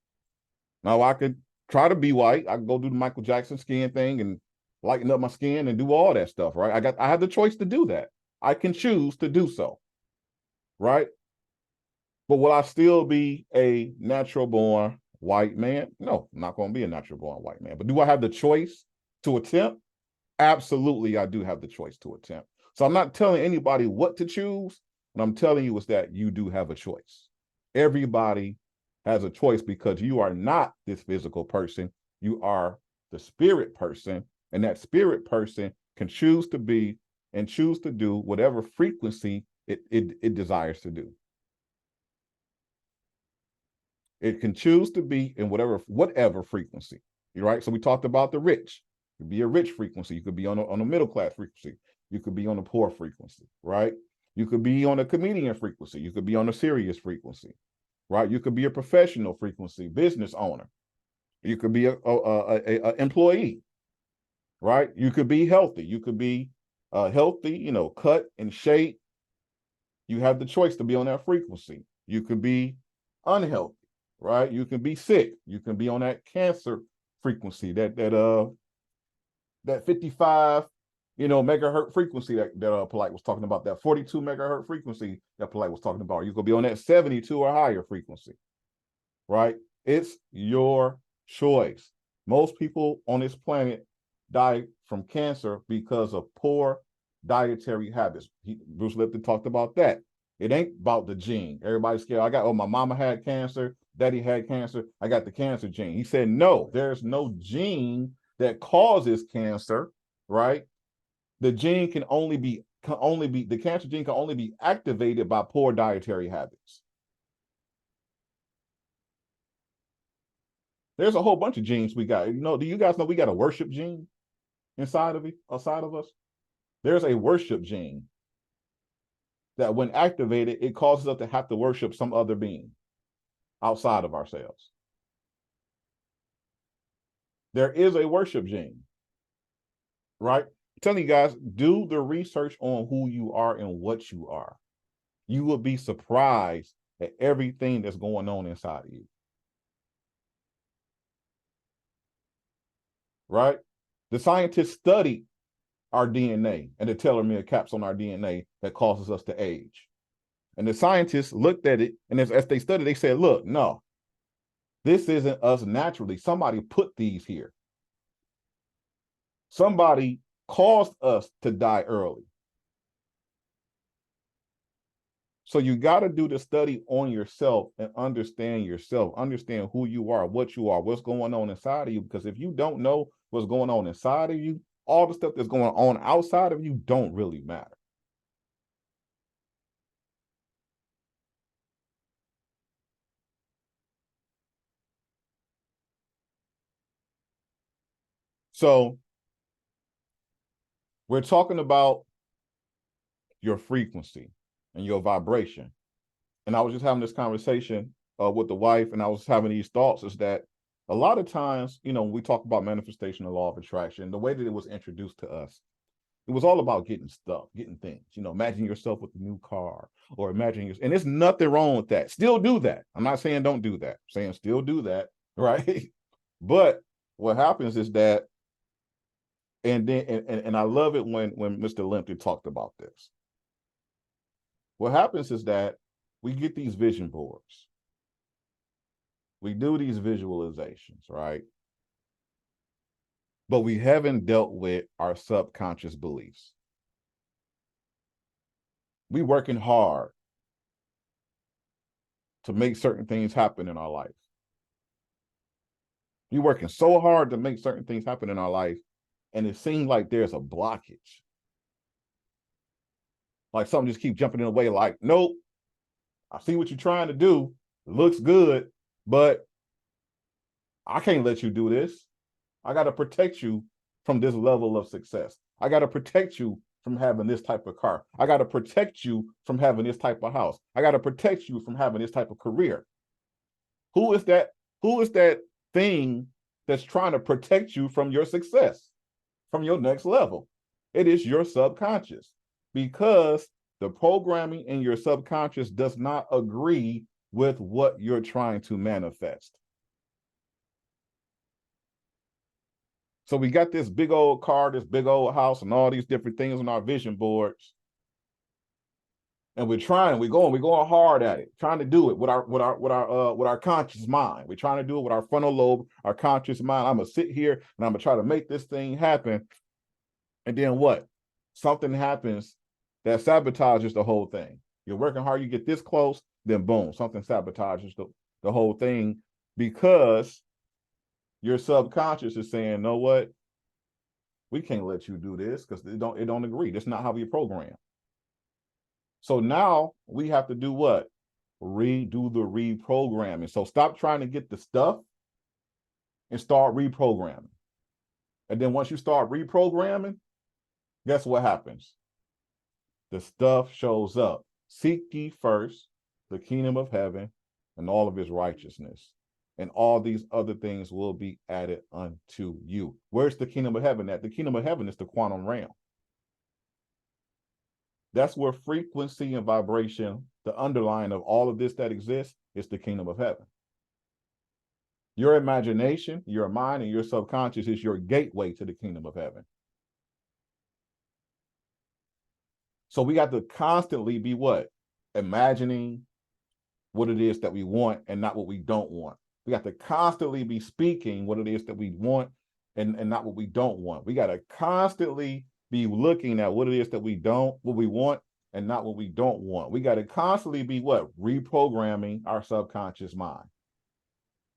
Now I could try to be white. I could go do the Michael Jackson skin thing and lighten up my skin and do all that stuff, right? I have the choice to do that. I can choose to do so, right? But will I still be a natural born white man? No, I'm not going to be a natural born white man. But do I have the choice to attempt? Absolutely, I do have the choice to attempt. So I'm not telling anybody what to choose. What I'm telling you is that you do have a choice. Everybody has a choice because you are not this physical person. You are the spirit person. And that spirit person can choose to be and choose to do whatever frequency it desires to do. It can choose to be in whatever frequency, right? So we talked about the rich. It could be a rich frequency. You could be on a middle class frequency. You could be on a poor frequency, right? You could be on a comedian frequency. You could be on a serious frequency. right? You could be a professional frequency, business owner. You could be a employee, right? You could be healthy. You could be healthy, you know, cut and shape. You have the choice to be on that frequency. You could be unhealthy, right? You can be sick. You can be on that cancer frequency, that 55, you know, megahertz frequency that Polite was talking about, that 42 megahertz frequency that Polite was talking about. You could be on that 72 or higher frequency, right? It's your choice. Most people on this planet die from cancer because of poor dietary habits. Bruce Lipton talked about that. It ain't about the gene. Everybody's scared. My mama had cancer, daddy had cancer, I got the cancer gene. He said, no, there's no gene that causes cancer, right? The gene can only be the cancer gene can only be activated by poor dietary habits. There's a whole bunch of genes we got. You know, do you guys know we got a worship gene inside of us? There's a worship gene that when activated, it causes us to have to worship some other being outside of ourselves. There is a worship gene, right? I'm telling you guys, do the research on who you are and what you are. You will be surprised at everything that's going on inside of you. Right? The scientists studied our DNA and the telomere caps on our DNA that causes us to age. And the scientists looked at it, and as they studied, they said, look, no, this isn't us naturally. Somebody put these here. Somebody caused us to die early. So you got to do the study on yourself and understand yourself, understand who you are, what you are, what's going on inside of you. Because if you don't know what's going on inside of you, all the stuff that's going on outside of you don't really matter. So we're talking about your frequency and your vibration. And I was just having this conversation with the wife, and I was having these thoughts is that a lot of times, you know, when we talk about manifestation and law of attraction, the way that it was introduced to us, it was all about getting stuff, getting things, you know, imagine yourself with a new car or imagine yourself, and there's nothing wrong with that. Still do that. I'm not saying don't do that. I'm saying still do that, right? But what happens is that, and then, and I love it when Mr. Limpton talked about this. What happens is that we get these vision boards. We do these visualizations, right? But we haven't dealt with our subconscious beliefs. We working hard to make certain things happen in our life. We working so hard to make certain things happen in our life, and it seems like there's a blockage. Like something just keeps jumping in the way, like, nope, I see what you're trying to do. It looks good, but I can't let you do this. I got to protect you from this level of success. I got to protect you from having this type of car. I got to protect you from having this type of house. I got to protect you from having this type of career. Who is that? Who is that thing that's trying to protect you from your success, from your next level? It is your subconscious, because the programming in your subconscious does not agree with what you're trying to manifest. So we got this big old car, this big old house, and all these different things on our vision boards. And we're going hard at it, trying to do it with our conscious mind. We're trying to do it with our frontal lobe, our conscious mind. I'm gonna sit here and I'm gonna try to make this thing happen. And then what? Something happens that sabotages the whole thing. You're working hard, you get this close, then boom, something sabotages the whole thing, because your subconscious is saying, know what? We can't let you do this because it don't agree. That's not how we program. So now we have to do what? Redo the reprogramming. So stop trying to get the stuff and start reprogramming. And then once you start reprogramming, guess what happens? The stuff shows up. Seek ye first the kingdom of heaven and all of his righteousness, and all these other things will be added unto you. Where's the kingdom of heaven at? The kingdom of heaven is the quantum realm. That's where frequency and vibration, the underlying of all of this that exists, is the kingdom of heaven. Your imagination, your mind, and your subconscious is your gateway to the kingdom of heaven. So we got to constantly be what? Imagining what it is that we want and not what we don't want. We got to constantly be speaking what it is that we want and not what we don't want. We got to constantly be looking at what it is that we want and not what we don't want. We got to constantly be what? Reprogramming our subconscious mind,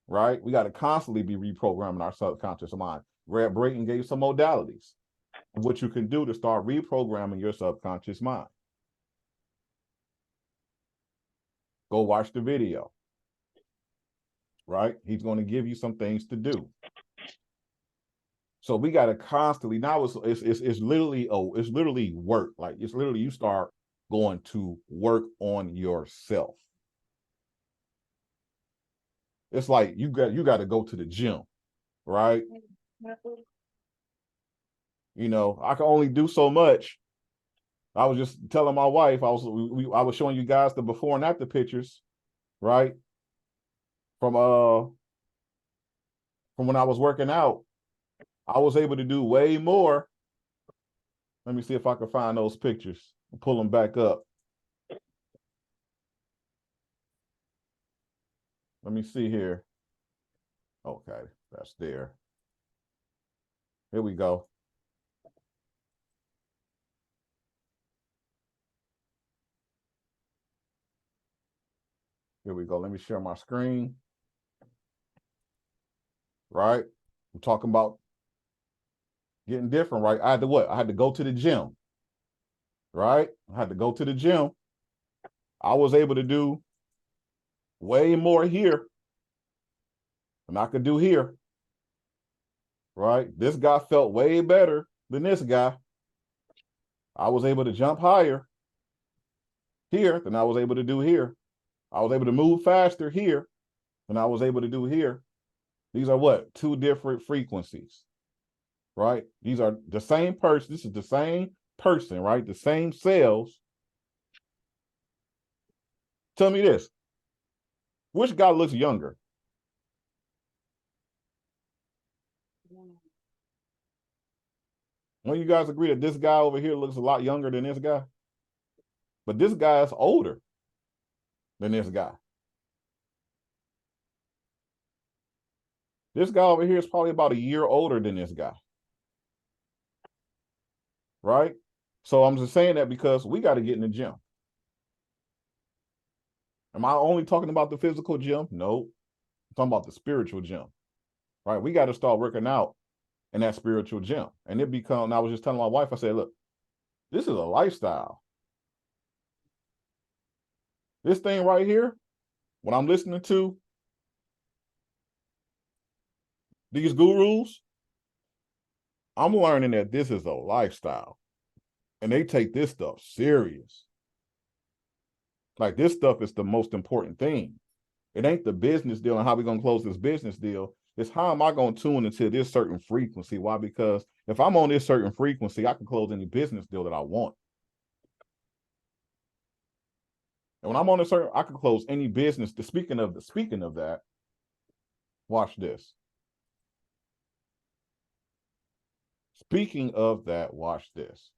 right? We got to constantly be reprogramming our subconscious mind. Brad Brayton gave some modalities of what you can do to start reprogramming your subconscious mind. Go watch the video, right? He's going to give you some things to do. So we got to constantly, now it's literally work. Like it's literally, you start going to work on yourself. It's like you got to go to the gym, right? You know, I can only do so much. I was just telling my wife, I was showing you guys the before and after pictures, right? From when I was working out, I was able to do way more. Let me see if I can find those pictures and pull them back up. Let me see here. Okay, that's there. Here we go. Here we go. Let me share my screen. Right? I'm talking about getting different, right? I had to what? I had to go to the gym. Right? I had to go to the gym. I was able to do way more here than I could do here. Right? This guy felt way better than this guy. I was able to jump higher here than I was able to do here. I was able to move faster here than I was able to do here. These are what? Two different frequencies, right? These are the same person. This is the same person, right? The same cells. Tell me this. Which guy looks younger? When you guys agree that this guy over here looks a lot younger than this guy? But this guy is older than this guy. This guy over here is probably about a year older than this guy. Right? So I'm just saying that because we got to get in the gym. Am I only talking about the physical gym? No. I'm talking about the spiritual gym. Right? We got to start working out in that spiritual gym. And I was just telling my wife, I said, look, this is a lifestyle. This thing right here, when I'm listening to these gurus, I'm learning that this is a lifestyle. And they take this stuff serious. Like this stuff is the most important thing. It ain't the business deal and how we're going to close this business deal. It's how am I going to tune into this certain frequency? Why? Because if I'm on this certain frequency, I can close any business deal that I want. And when I'm on a certain, I can close any business. Speaking of that, watch this. Speaking of that, watch this.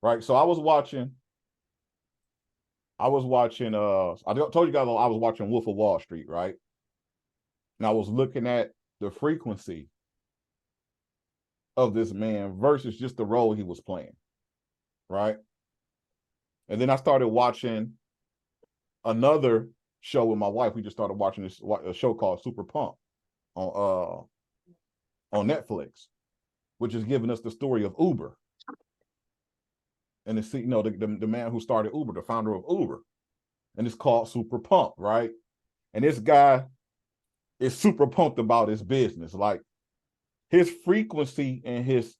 Right. So I was watching, I told you guys I was watching Wolf of Wall Street, right? And I was looking at the frequency of this man versus just the role he was playing, right? And then I started watching another show with my wife. We just started watching a show called Super Pump on Netflix, which is giving us the story of Uber. And it's, you know, the man who started Uber, the founder of Uber. And it's called Super Pump, right? And this guy is super pumped about his business. Like his frequency and his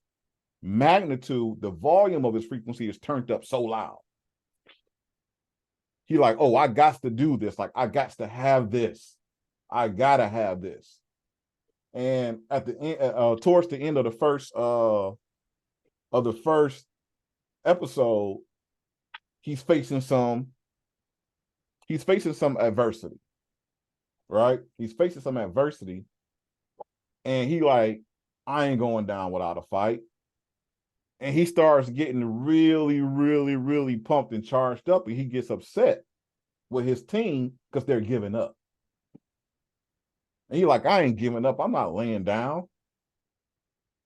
magnitude, the volume of his frequency is turned up so loud. He like, oh, I got to do this. Like, I got to have this. I gotta have this. And at the end, towards the end of the first episode, he's facing some adversity, right? He's facing some adversity, and he like, I ain't going down without a fight. And he starts getting really, really, really pumped and charged up, and he gets upset with his team because they're giving up. And he like, I ain't giving up. I'm not laying down.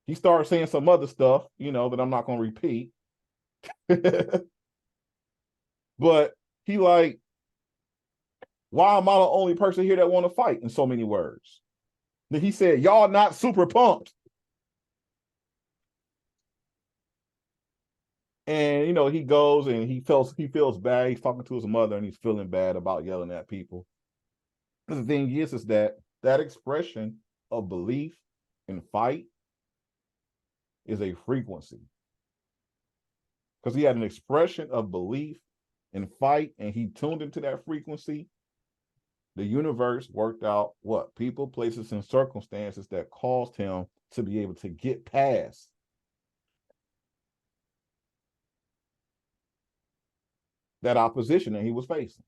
He starts saying some other stuff, that I'm not going to repeat. But he like, why am I the only person here that want to fight, in so many words? Then he said, y'all not super pumped. And he goes and he feels bad. He's talking to his mother and he's feeling bad about yelling at people. The thing is that expression of belief in fight is a frequency. Because he had an expression of belief in fight and he tuned into that frequency. The universe worked out what? People, places, and circumstances that caused him to be able to get past that opposition that he was facing.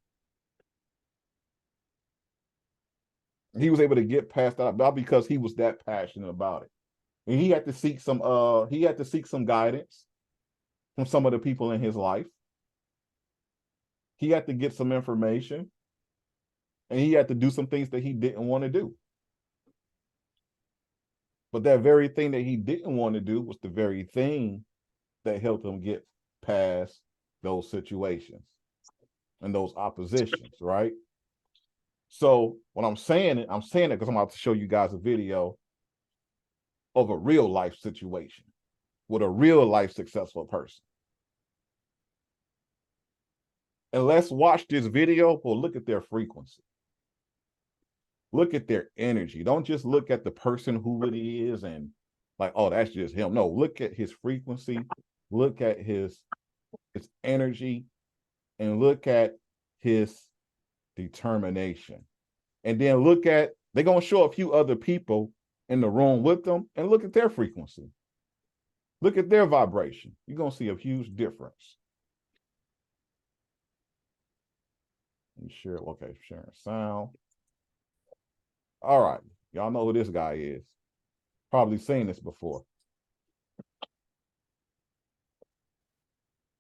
He was able to get past that not because he was that passionate about it. And he had to seek some guidance from some of the people in his life. He had to get some information, and he had to do some things that he didn't want to do. But that very thing that he didn't want to do was the very thing that helped him get past those situations and those oppositions, right? So when I'm saying it because I'm about to show you guys a video of a real life situation with a real life successful person. And let's watch this video. Well, look at their frequency. Look at their energy. Don't just look at the person who it is and like, oh, that's just him. No, look at his frequency. Look at his energy, and look at his determination. And then they're going to show a few other people in the room with them and look at their frequency. Look at their vibration. You're going to see a huge difference. And share, okay, sharing sound. All right. Y'all know who this guy is. Probably seen this before.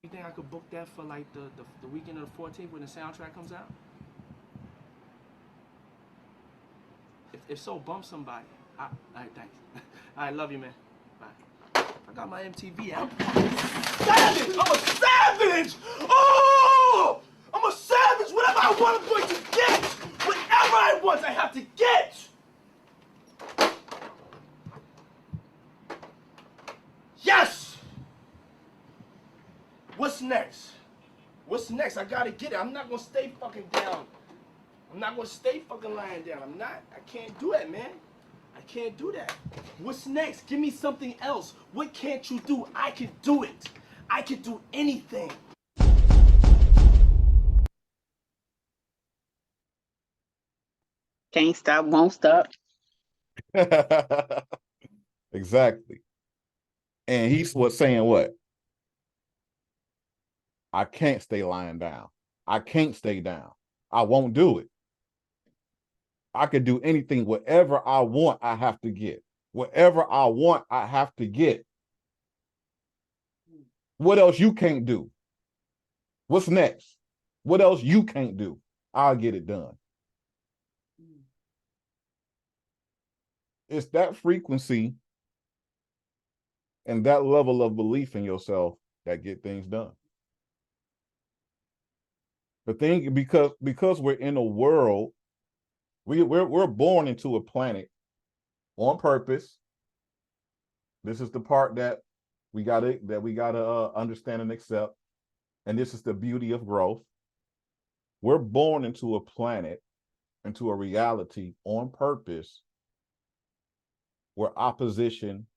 You think I could book that for like the weekend of the 14th when the soundtrack comes out? If so, bump somebody. All right, thanks. All right, love you, man. Bye. I got my MTV out. Savage! I'm a savage! Oh! I'm a savage! Whatever I want, I'm going to get! Whatever I want, I have to get! Yes! What's next? What's next? I gotta get it. I'm not gonna stay fucking down. I'm not gonna stay fucking lying down. I'm not. I can't do that, man. I can't do that. What's next? Give me something else. What can't you do? I can do it. I can do anything. Can't stop, won't stop. Exactly. And he's saying what? I can't stay lying down. I can't stay down. I won't do it. I could do anything. Whatever I want, I have to get. Whatever I want, I have to get. What else you can't do? What's next? What else you can't do? I'll get it done. It's that frequency and that level of belief in yourself that get things done. The thing, because we're in a world, we're born into a planet on purpose. This is the part that we gotta understand and accept, and this is the beauty of growth. We're born into a planet, into a reality on purpose, where opposition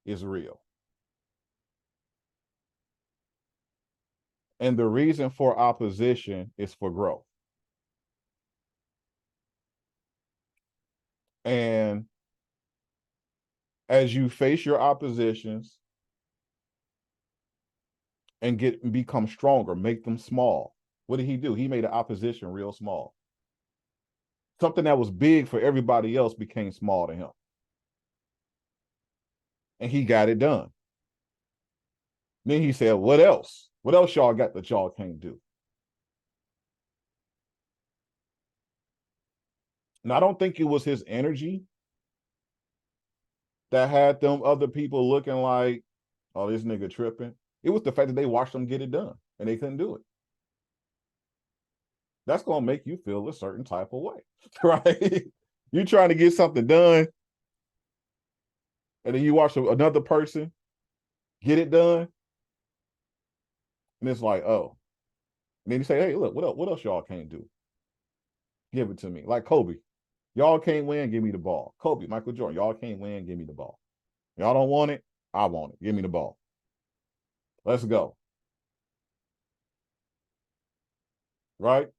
is real. And the reason for opposition is for growth. And as you face your oppositions and become stronger, make them small. What did he do? He made the opposition real small. Something that was big for everybody else became small to him. And he got it done. Then he said, what else? What else y'all got that y'all can't do? And I don't think it was his energy that had them other people looking like, oh, this nigga tripping. It was the fact that they watched him get it done and they couldn't do it. That's going to make you feel a certain type of way, right? You're trying to get something done, and then you watch another person get it done, and it's like, oh. And then you say, hey, look, what else y'all can't do? Give it to me. Like Kobe. Y'all can't win, give me the ball. Kobe, Michael Jordan, y'all can't win, give me the ball. Y'all don't want it, I want it. Give me the ball. Let's go. Right?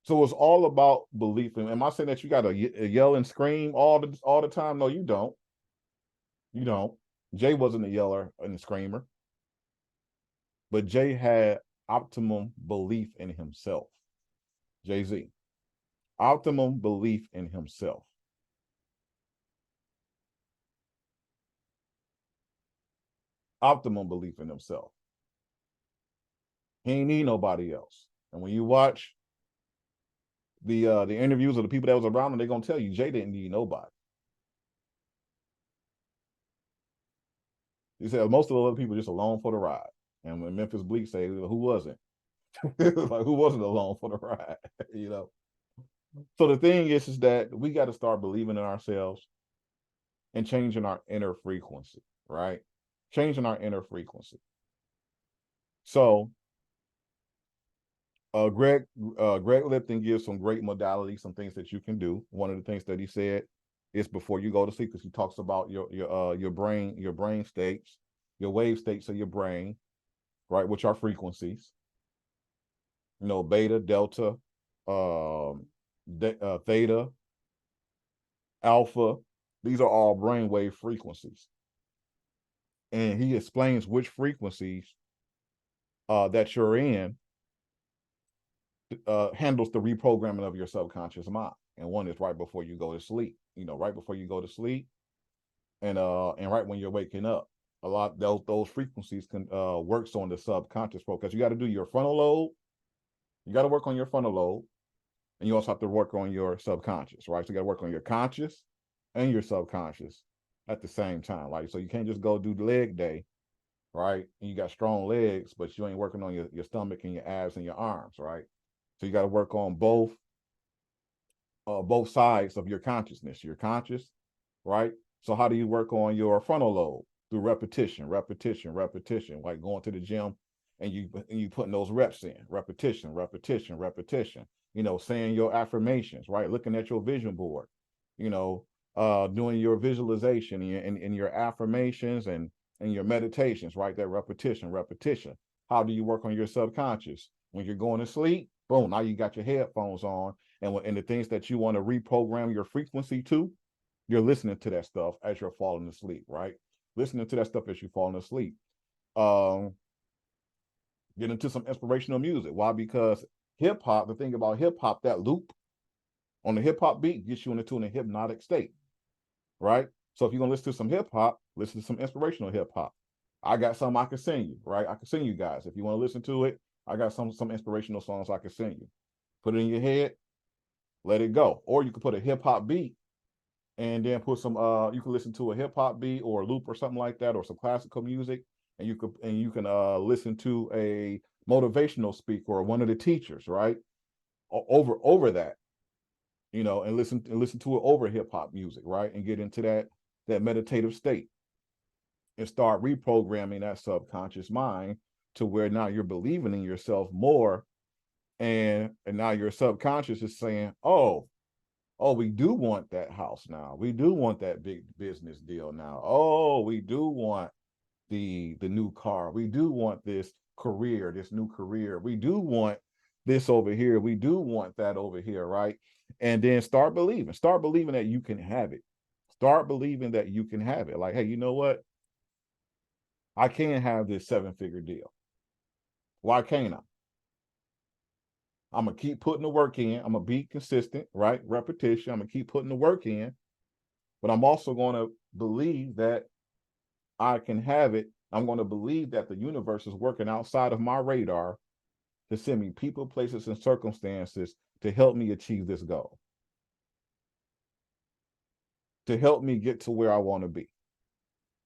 So it's all about belief. And am I saying that you got to yell and scream all the time? No, you don't. You don't. Jay wasn't a yeller and a screamer. But Jay had optimum belief in himself. Jay-Z. Optimum belief in himself. Optimum belief in himself. He ain't need nobody else. And when you watch the interviews of the people that was around him, they're gonna tell you Jay didn't need nobody. He said most of the other people just along for the ride. And when Memphis Bleak say, who wasn't? Like, who wasn't along for the ride? You know. So the thing is that we got to start believing in ourselves and changing our inner frequency, right? Changing our inner frequency. So Greg Lipton gives some great modalities, some things that you can do. One of the things that he said is before you go to sleep, because he talks about your brain states, your wave states of your brain, right, which are frequencies. You know, beta, delta, theta, alpha. These are all brainwave frequencies. And he explains which frequencies that you're in handles the reprogramming of your subconscious mind. And one is right before you go to sleep. You know, right before you go to sleep, and right when you're waking up. A lot those frequencies can works on the subconscious because you got to do your frontal lobe. You got to work on your frontal lobe, and you also have to work on your subconscious, right? So you got to work on your conscious and your subconscious at the same time. Like, so you can't just go do leg day, right? And you got strong legs, but you ain't working on your stomach and your abs and your arms, right? So you got to work on both sides of your consciousness. Your conscious, right? So how do you work on your frontal lobe? Through repetition, like going to the gym and you putting those reps in, repetition. You know, saying your affirmations, right? Looking at your vision board, you know, doing your visualization and your affirmations and your meditations, right? That repetition. How do you work on your subconscious? When you're going to sleep, boom, now you got your headphones on, and the things that you want to reprogram your frequency to, you're listening to that stuff as you're falling asleep, right? Listening to that stuff as you're falling asleep. Get into some inspirational music. Why? Because hip hop, the thing about hip hop, that loop on the hip hop beat gets you into a hypnotic state, right? So if you're gonna listen to some hip hop, listen to some inspirational hip hop. I got some I can send you, right? I can send you guys. If you want to listen to it, I got some inspirational songs I can send you. Put it in your head, let it go. Or you can put a hip hop beat and then put some you can listen to a hip hop beat or a loop or something like that, or some classical music, and you can listen to a motivational speaker or one of the teachers, right? Over that, you know, and listen to it over hip hop music, right? And get into that meditative state and start reprogramming that subconscious mind to where now you're believing in yourself more, and now your subconscious is saying, oh, we do want that house now. We do want that big business deal now. Oh, we do want the new car. We do want this. career, this new career. We do want this over here. We do want that over here, right? And then start believing that you can have it. Start believing that you can have it. Like, hey, you know what? I can have this 7-figure deal. Why can't I? I'm going to keep putting the work in. I'm going to be consistent, right? Repetition. I'm going to keep putting the work in. But I'm also going to believe that I can have it. I'm going to believe that the universe is working outside of my radar to send me people, places, and circumstances to help me achieve this goal, to help me get to where I want to be,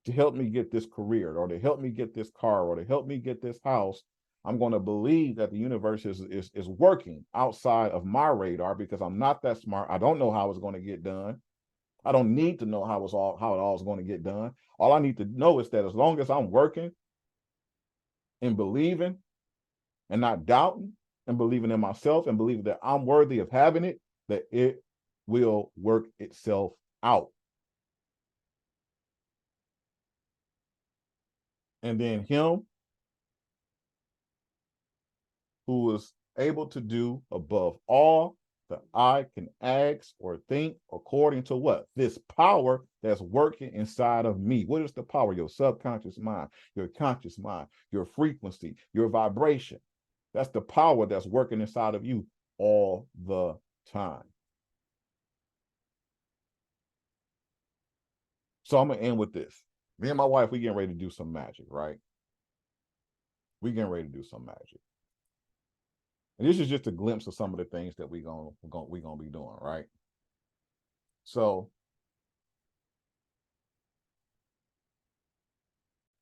to help me get this career, or to help me get this car, or to help me get this house. I'm going to believe that the universe is working outside of my radar because I'm not that smart. I don't know how it's going to get done. I don't need to know how it all is going to get done. All I need to know is that as long as I'm working and believing and not doubting and believing in myself and believing that I'm worthy of having it, that it will work itself out. And then him who was able to do above all that I can ask or think, according to what? This power that's working inside of me. What is the power? Your subconscious mind, your conscious mind, your frequency, your vibration. That's the power that's working inside of you all the time. So I'm going to end with this. Me and my wife, we getting ready to do some magic, right? We getting ready to do some magic. And this is just a glimpse of some of the things that we're gonna be doing, right? So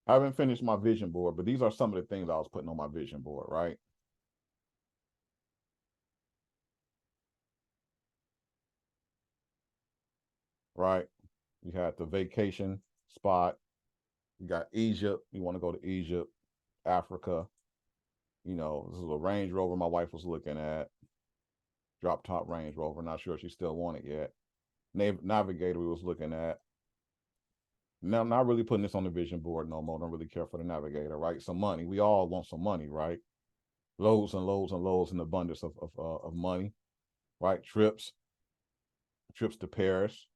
I haven't finished my vision board, but these are some of the things I was putting on my vision board, right? Right. You had the vacation spot. You got Egypt. You want to go to Egypt, Africa. You know, this is a Range Rover my wife was looking at. Drop top Range Rover. Not sure if she still want it yet. Navigator we was looking at. Now, not really putting this on the vision board no more. Don't really care for the Navigator, right? Some money. We all want some money, right? Loads and loads and loads and abundance of money, right? Trips to Paris.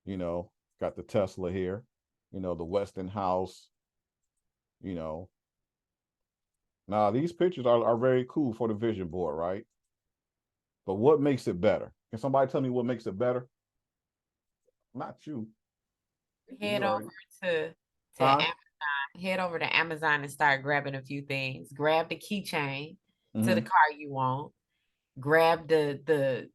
You know, got the Tesla here. You know, the Weston house. You know, now these pictures are very cool for the vision board, right? But what makes it better? Can somebody tell me what makes it better? Not you. Head over to Amazon. Head over to Amazon and start grabbing a few things. Grab the keychain to the car you want. Grab the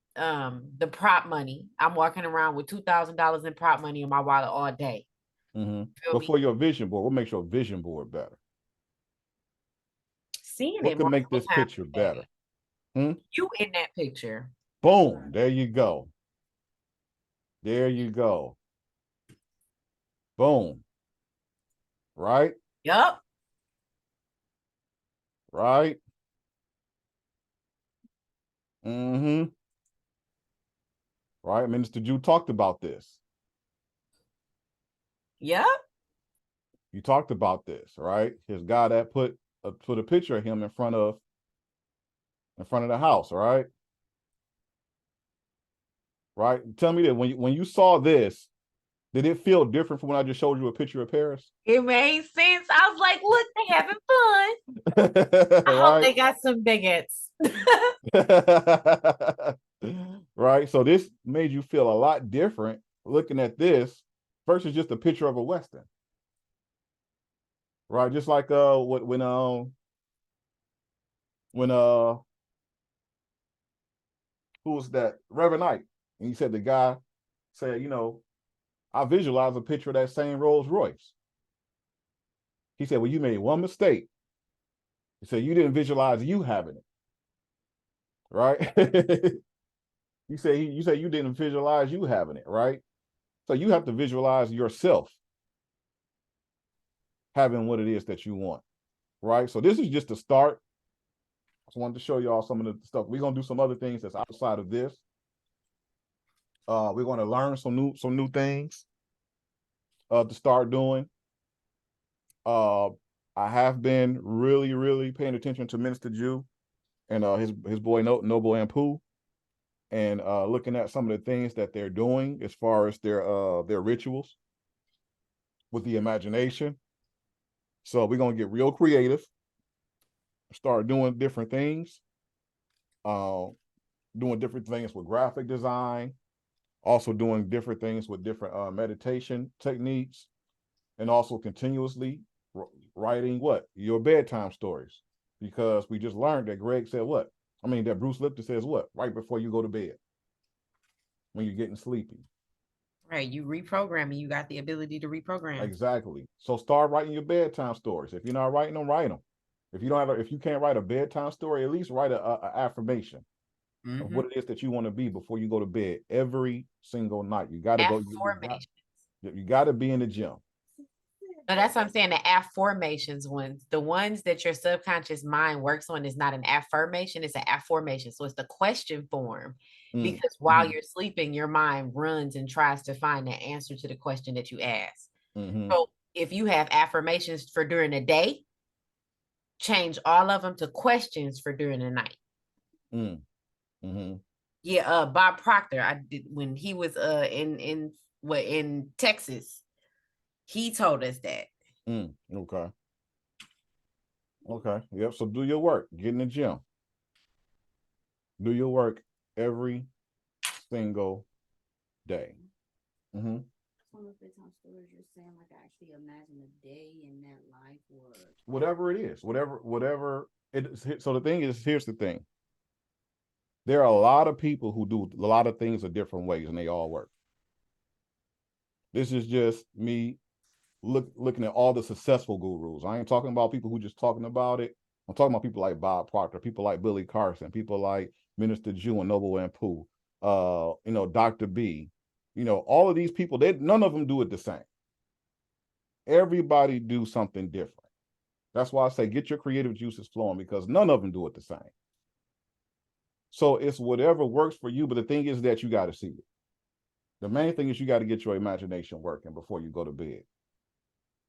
prop money. I'm walking around with $2,000 in prop money in my wallet all day. But for your vision board, what makes your vision board better? Seeing what it could make this picture better? You in that picture. Boom. There you go. There you go. Boom. Right? Yep. Right? Right? Minister Jew talked about this. Yep. You talked about this, right? His guy that put a picture of him in front of the house, right? Right? Tell me that when you saw this, did it feel different from when I just showed you a picture of Paris? It made sense. I was like, look, they having fun. I hope they got some bigots. Right? So this made you feel a lot different looking at this versus just a picture of a Western. Right? Just like when who was that? Reverend Knight. And he said the guy said, you know, I visualize a picture of that same Rolls Royce. He said, well, you made one mistake. He said, you didn't visualize you having it. Right? you say you didn't visualize you having it, right? So you have to visualize yourself having what it is that you want, right? So this is just a start. I just wanted to show y'all some of the stuff. We're gonna do some other things that's outside of this. We're gonna learn some new things to start doing. I have been really, really paying attention to Minister Jew and his boy Noble and Pooh, and looking at some of the things that they're doing as far as their rituals with the imagination. So we're gonna get real creative, start doing different things, uh, doing different things with graphic design, also doing different things with different meditation techniques, and also continuously writing what your bedtime stories, because we just learned that Greg said what I mean that Bruce Lipton says what right before you go to bed when you're getting sleepy. Right. You reprogramming. You got the ability to reprogram. Exactly. So start writing your bedtime stories. If you're not writing them, write them. If you don't have, if you can't write a bedtime story, at least write a affirmation of what it is that you want to be before you go to bed every single night. You got to go. Affirmations. You got to be in the gym. No, that's what I'm saying. The affirmations ones, the ones that your subconscious mind works on, is not an affirmation, it's an affirmation. So it's the question form. Because while you're sleeping, your mind runs and tries to find the answer to the question that you ask. So if you have affirmations for during the day, change all of them to questions for during the night. Yeah, Bob Proctor, I did when he was in Texas. He told us that. Okay. Okay. Yep. So do your work. Get in the gym. Do your work every single day. Some of the bedtime stories you're saying, like I actually imagine a day in that life, or whatever it is, whatever it is. So the thing is, here's the thing. There are a lot of people who do a lot of things a different ways, and they all work. This is just me looking at all the successful gurus. I ain't talking about people who just talking about it. I'm talking about people like Bob Proctor, people like Billy Carson, people like Minister Jew and Noble and Pooh, Dr. B, all of these people, none of them do it the same. Everybody do something different. That's why I say get your creative juices flowing, because none of them do it the same. So it's whatever works for you. But the thing is that you got to see it. The main thing is you got to get your imagination working before you go to bed.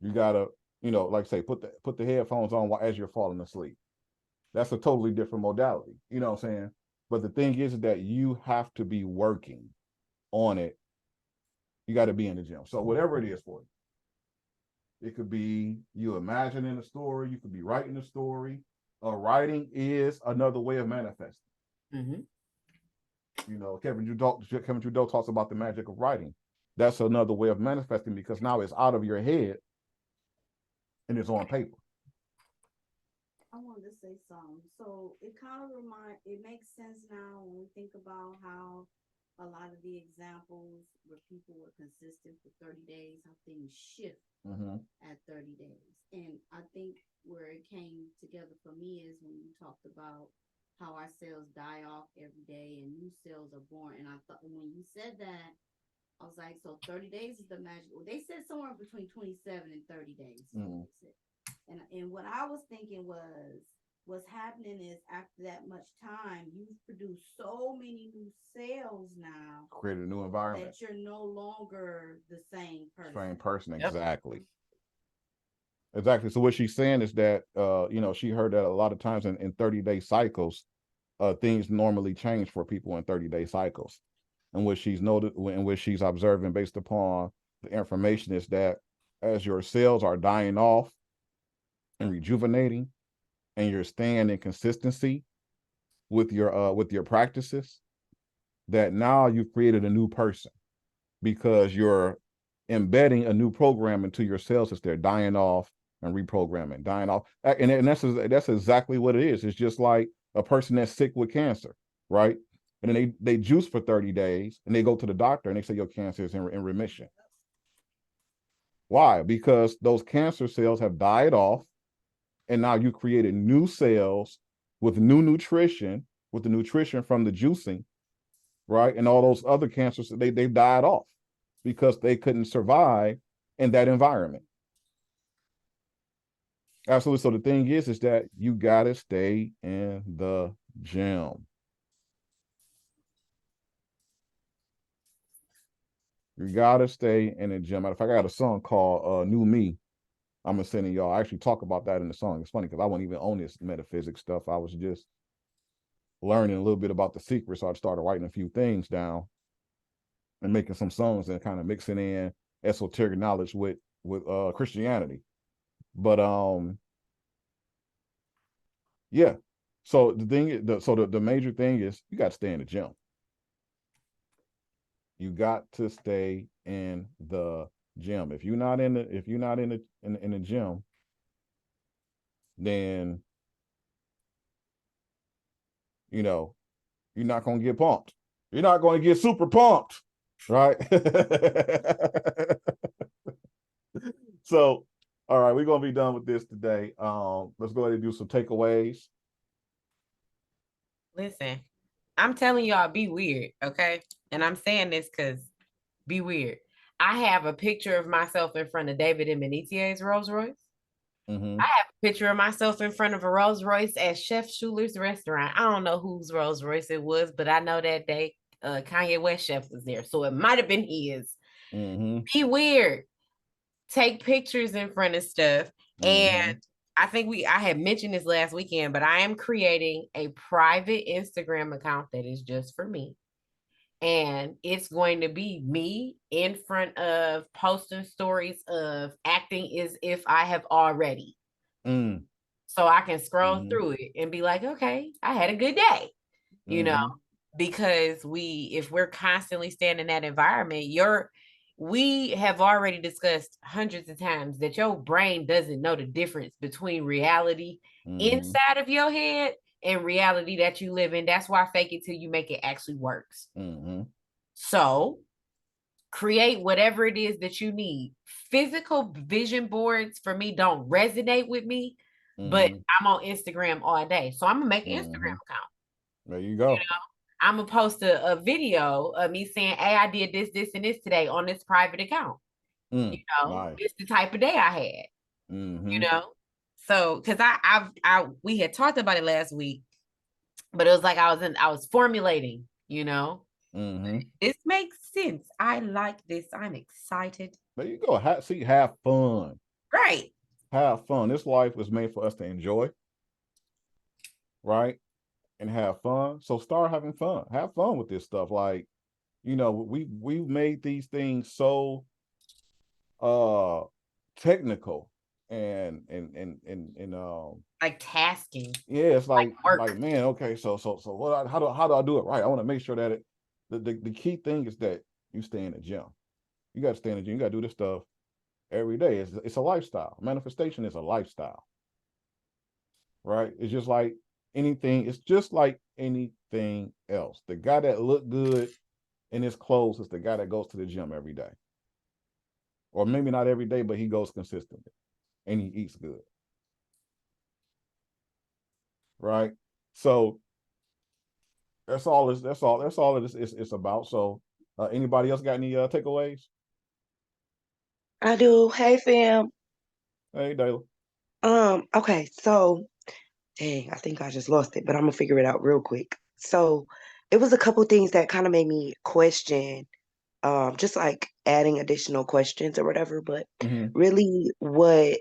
You got to, like I say, put the headphones on as you're falling asleep. That's a totally different modality. You know what I'm saying? But the thing is that you have to be working on it. You got to be in the gym. So whatever it is for you. It could be you imagining a story. You could be writing a story. Writing is another way of manifesting. Kevin Trudeau talks about the magic of writing. That's another way of manifesting, because now it's out of your head and it's on paper. I wanted to say something. So it kind of it makes sense now when we think about how a lot of the examples where people were consistent for 30 days, how things shift at 30 days. And I think where it came together for me is when you talked about how our cells die off every day and new cells are born. And I thought when you said that, I was like, so 30 days is the magic. Well, they said somewhere between 27 and 30 days. And what I was thinking was, what's happening is after that much time, you've produced so many new cells now. Create a new environment. That you're no longer the same person. Same person, exactly. Exactly. So what she's saying is that, she heard that a lot of times in 30-day cycles, things normally change for people in 30-day cycles. And what she's noted and what she's observing based upon the information is that as your cells are dying off and rejuvenating, and you're staying in consistency with your practices, that now you've created a new person, because you're embedding a new program into your cells as they're dying off and reprogramming, dying off. And that's exactly what it is. It's just like a person that's sick with cancer, right? And then they juice for 30 days and they go to the doctor and they say your cancer is in remission. Why? Because those cancer cells have died off, and now you created new cells with new nutrition, with the nutrition from the juicing, right? And all those other cancers, they've died off because they couldn't survive in that environment. Absolutely. So the thing is that you got to stay in the gym. You got to stay in the gym. Matter of fact, I got a song called New Me I'm gonna send y'all. I actually talk about that in the song. It's funny because I wasn't even on this metaphysics stuff. I was just learning a little bit about the secret. So I started writing a few things down and making some songs and kind of mixing in esoteric knowledge with Christianity. But yeah. So the thing, the major thing is you got to stay in the gym. You got to stay in the gym. If you're not in the gym, then you know you're not gonna get pumped. You're not gonna get super pumped, right? So, all right, we're gonna be done with this today. Let's go ahead and do some takeaways. Listen, I'm telling y'all, be weird, okay? And I'm saying this because be weird. I have a picture of myself in front of David and Benitez's Rolls Royce. Mm-hmm. I have a picture of myself in front of a Rolls Royce at Chef Schuler's restaurant. I don't know whose Rolls Royce it was, but I know that day Kanye West chef was there. So it might have been his. Mm-hmm. Be weird. Take pictures in front of stuff. Mm-hmm. And I think I had mentioned this last weekend, but I am creating a private Instagram account that is just for me. And it's going to be me in front of posting stories of acting as if I have already. Mm. So I can scroll Mhm. through it and be like, okay, I had a good day, you know, Mhm. because if we're constantly staying in that environment, we have already discussed hundreds of times that your brain doesn't know the difference between reality Mhm. inside of your head and reality that you live in. That's why fake it till you make it actually works. Mhm. So create whatever it is that you need. Physical vision boards for me don't resonate with me, but Mhm. I'm on Instagram all day. So I'm gonna make an Instagram Mhm. account. There you You go. know, I'm gonna post a video of me saying, hey, I did this, this, and this today on this private account. You know, Nice. it's the type of day I had, you Mhm. know. So because we had talked about it last week, but it was like I was formulating, you know. Mhm. This makes sense. I like this. I'm excited. There you go. Have fun. Right. Have fun. This life was made for us to enjoy, right? And have fun. So start having fun. Have fun with this stuff. Like, we've made these things so uh technical and Like tasking, yeah, it's like like work. man, okay, so how do I do it right? I want to make sure that the key thing is that you stay in the gym. You got to stay in the gym. You got to do this stuff every day. It's a lifestyle. Manifestation is a lifestyle, right? It's just like anything. It's just like anything else. The guy that look good in his clothes is the guy that goes to the gym every day, or maybe not every day, but he goes consistently and he eats good, right? So that's all it is it's about. So anybody else got any takeaways? I do. Hey, fam. Hey, Dayla. Okay, so dang, I think I just lost it, but I'm gonna figure it out real quick. So it was a couple things that kind of made me question, just like adding additional questions or whatever, but Mm-hmm. really what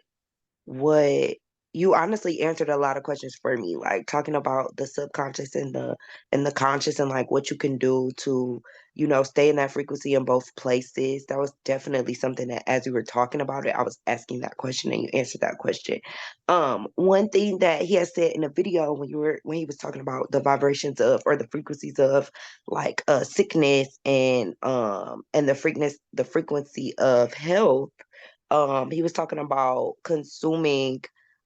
you honestly answered a lot of questions for me, like talking about the subconscious and the conscious and like what you can do to, stay in that frequency in both places. That was definitely something that as you were talking about it, I was asking that question and you answered that question. One thing that he had said in a video when he was talking about the vibrations of or the frequencies of like sickness and the frequency of health, he was talking about consuming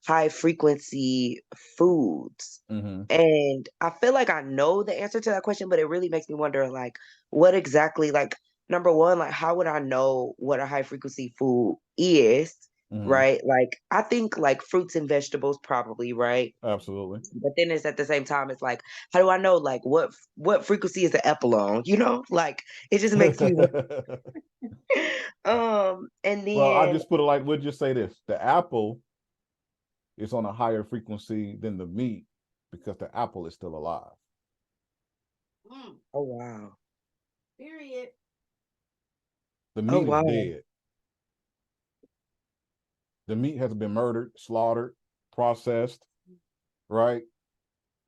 high frequency foods. Mm-hmm. And I feel like I know the answer to that question, but it really makes me wonder like what exactly, like, number one, like how would I know what a high frequency food is? Mm-hmm. Right? Like I think like fruits and vegetables probably, right? Absolutely. But then it's at the same time, it's like, how do I know like what frequency is the apple on? Like it just makes me and Well, I then just put it like, we'll just say this: the apple is on a higher frequency than the meat because the apple is still alive. oh wow. Period. The Oh meat is wow. dead. The meat has been murdered, slaughtered, processed, right?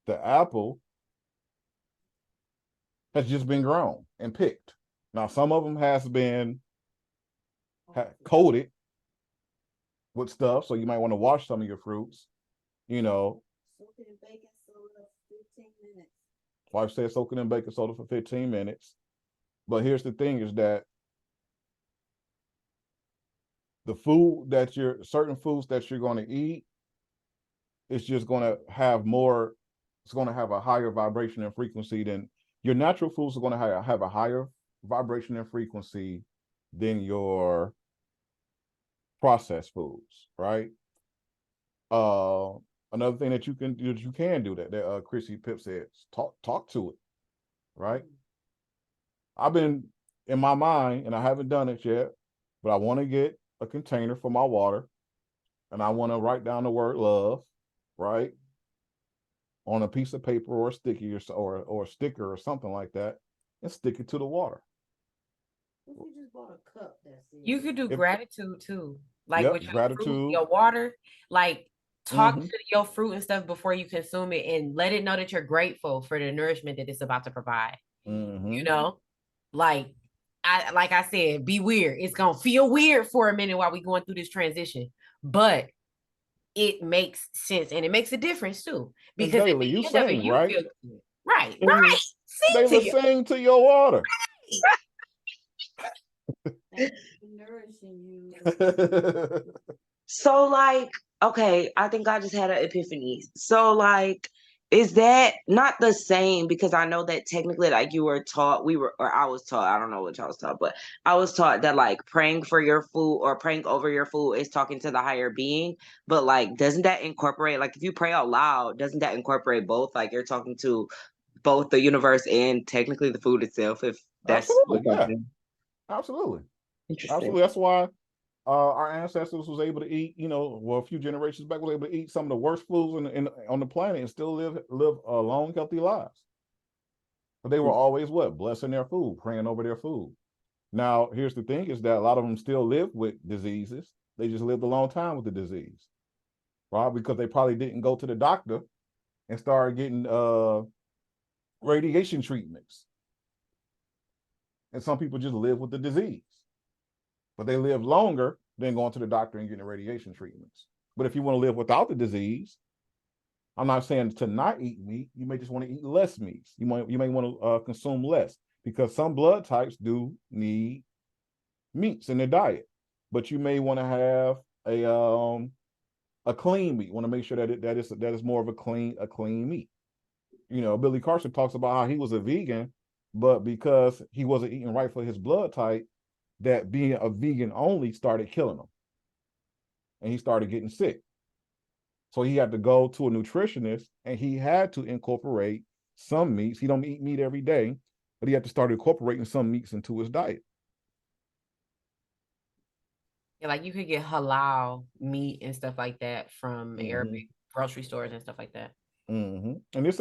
The apple has just been grown and picked. Now, some of them has been coated with stuff, so you might want to wash some of your fruits. You know, Soak it in baking soda 15 minutes. wife said soak it in baking soda for 15 minutes. But here's the thing is that the food that certain foods that you're going to eat, it's just going to have more, it's going to have a higher vibration and frequency than your natural foods are going to have a higher vibration and frequency than your processed foods, right? Another thing that you can do that Chrissy Pip says, talk to it, right? I've been in my mind, and I haven't done it yet, but I want to get a container for my water, and I want to write down the word love, right, on a piece of paper or a sticky or a sticker or something like that, and stick it to the water. If you just bought a cup, that's it. You could do gratitude too, like Yep, with your gratitude. fruit, your water. Like talk Mhm. to your fruit and stuff before you consume it, and let it know that you're grateful for the nourishment that it's about to provide. Mhm. You know, like I said, be weird. It's gonna feel weird for a minute while we going through this transition, but it makes sense and it makes a difference too. And Because at daily, the you end of it, sing, you right? feel good. Right, Mhm. right. Sing to Daily, you. sing to your water. That's nourishing you. So like, okay, I think I just had an epiphany. So like, is that not the same? Because I know that technically, like you were taught, or I was taught, I don't know what y'all was taught, but I was taught that like praying for your food or praying over your food is talking to the higher being. But like, doesn't that incorporate, like if you pray out loud, doesn't that incorporate both? Like you're talking to both the universe and technically the food itself, if that's Absolutely, what's yeah. happening. Absolutely. Interesting. Absolutely. That's why our ancestors was able to eat, a few generations back was able to eat some of the worst foods on the planet and still live long, healthy lives. But they were always blessing their food, praying over their food. Now, here's the thing: is that a lot of them still live with diseases. They just lived a long time with the disease, right? Because they probably didn't go to the doctor and start getting radiation treatments. And some people just live with the disease, but they live longer than going to the doctor and getting radiation treatments. But if you want to live without the disease, I'm not saying to not eat meat. You may just want to eat less meats. You may want to consume less, because some blood types do need meats in their diet. But you may want to have a clean meat. You want to make sure that is more of a clean meat. Billy Carson talks about how he was a vegan, but because he wasn't eating right for his blood type, that being a vegan only started killing him, and he started getting sick. So he had to go to a nutritionist, and he had to incorporate some meats. He don't eat meat every day, but he had to start incorporating some meats into his diet. Yeah, like you could get halal meat and stuff like that from Arabic grocery stores and stuff like that. And it's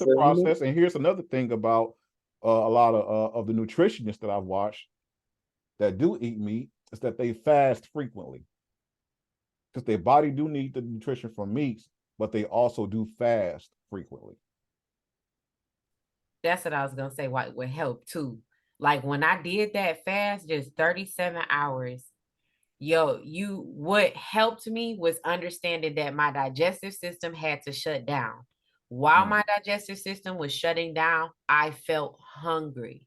a process. And here's another thing about a lot of the nutritionists that I've watched that do eat meat, is that they fast frequently, because their body do need the nutrition from meats, but they also do fast frequently. That's what I was gonna say. What would help too? Like when I did that fast, just 37 hours. What helped me was understanding that my digestive system had to shut down. While my digestive system was shutting down, I felt hungry.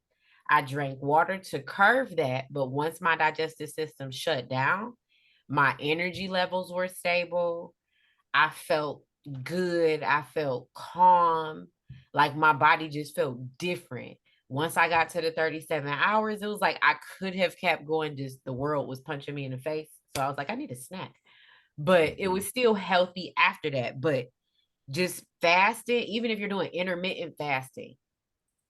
I drank water to curve that, but once my digestive system shut down, my energy levels were stable. I felt good. I felt calm. Like my body just felt different. Once I got to the 37 hours, it was like I could have kept going, just the world was punching me in the face. So I was like, I need a snack. But it was still healthy after that. But just fasting, even if you're doing intermittent fasting,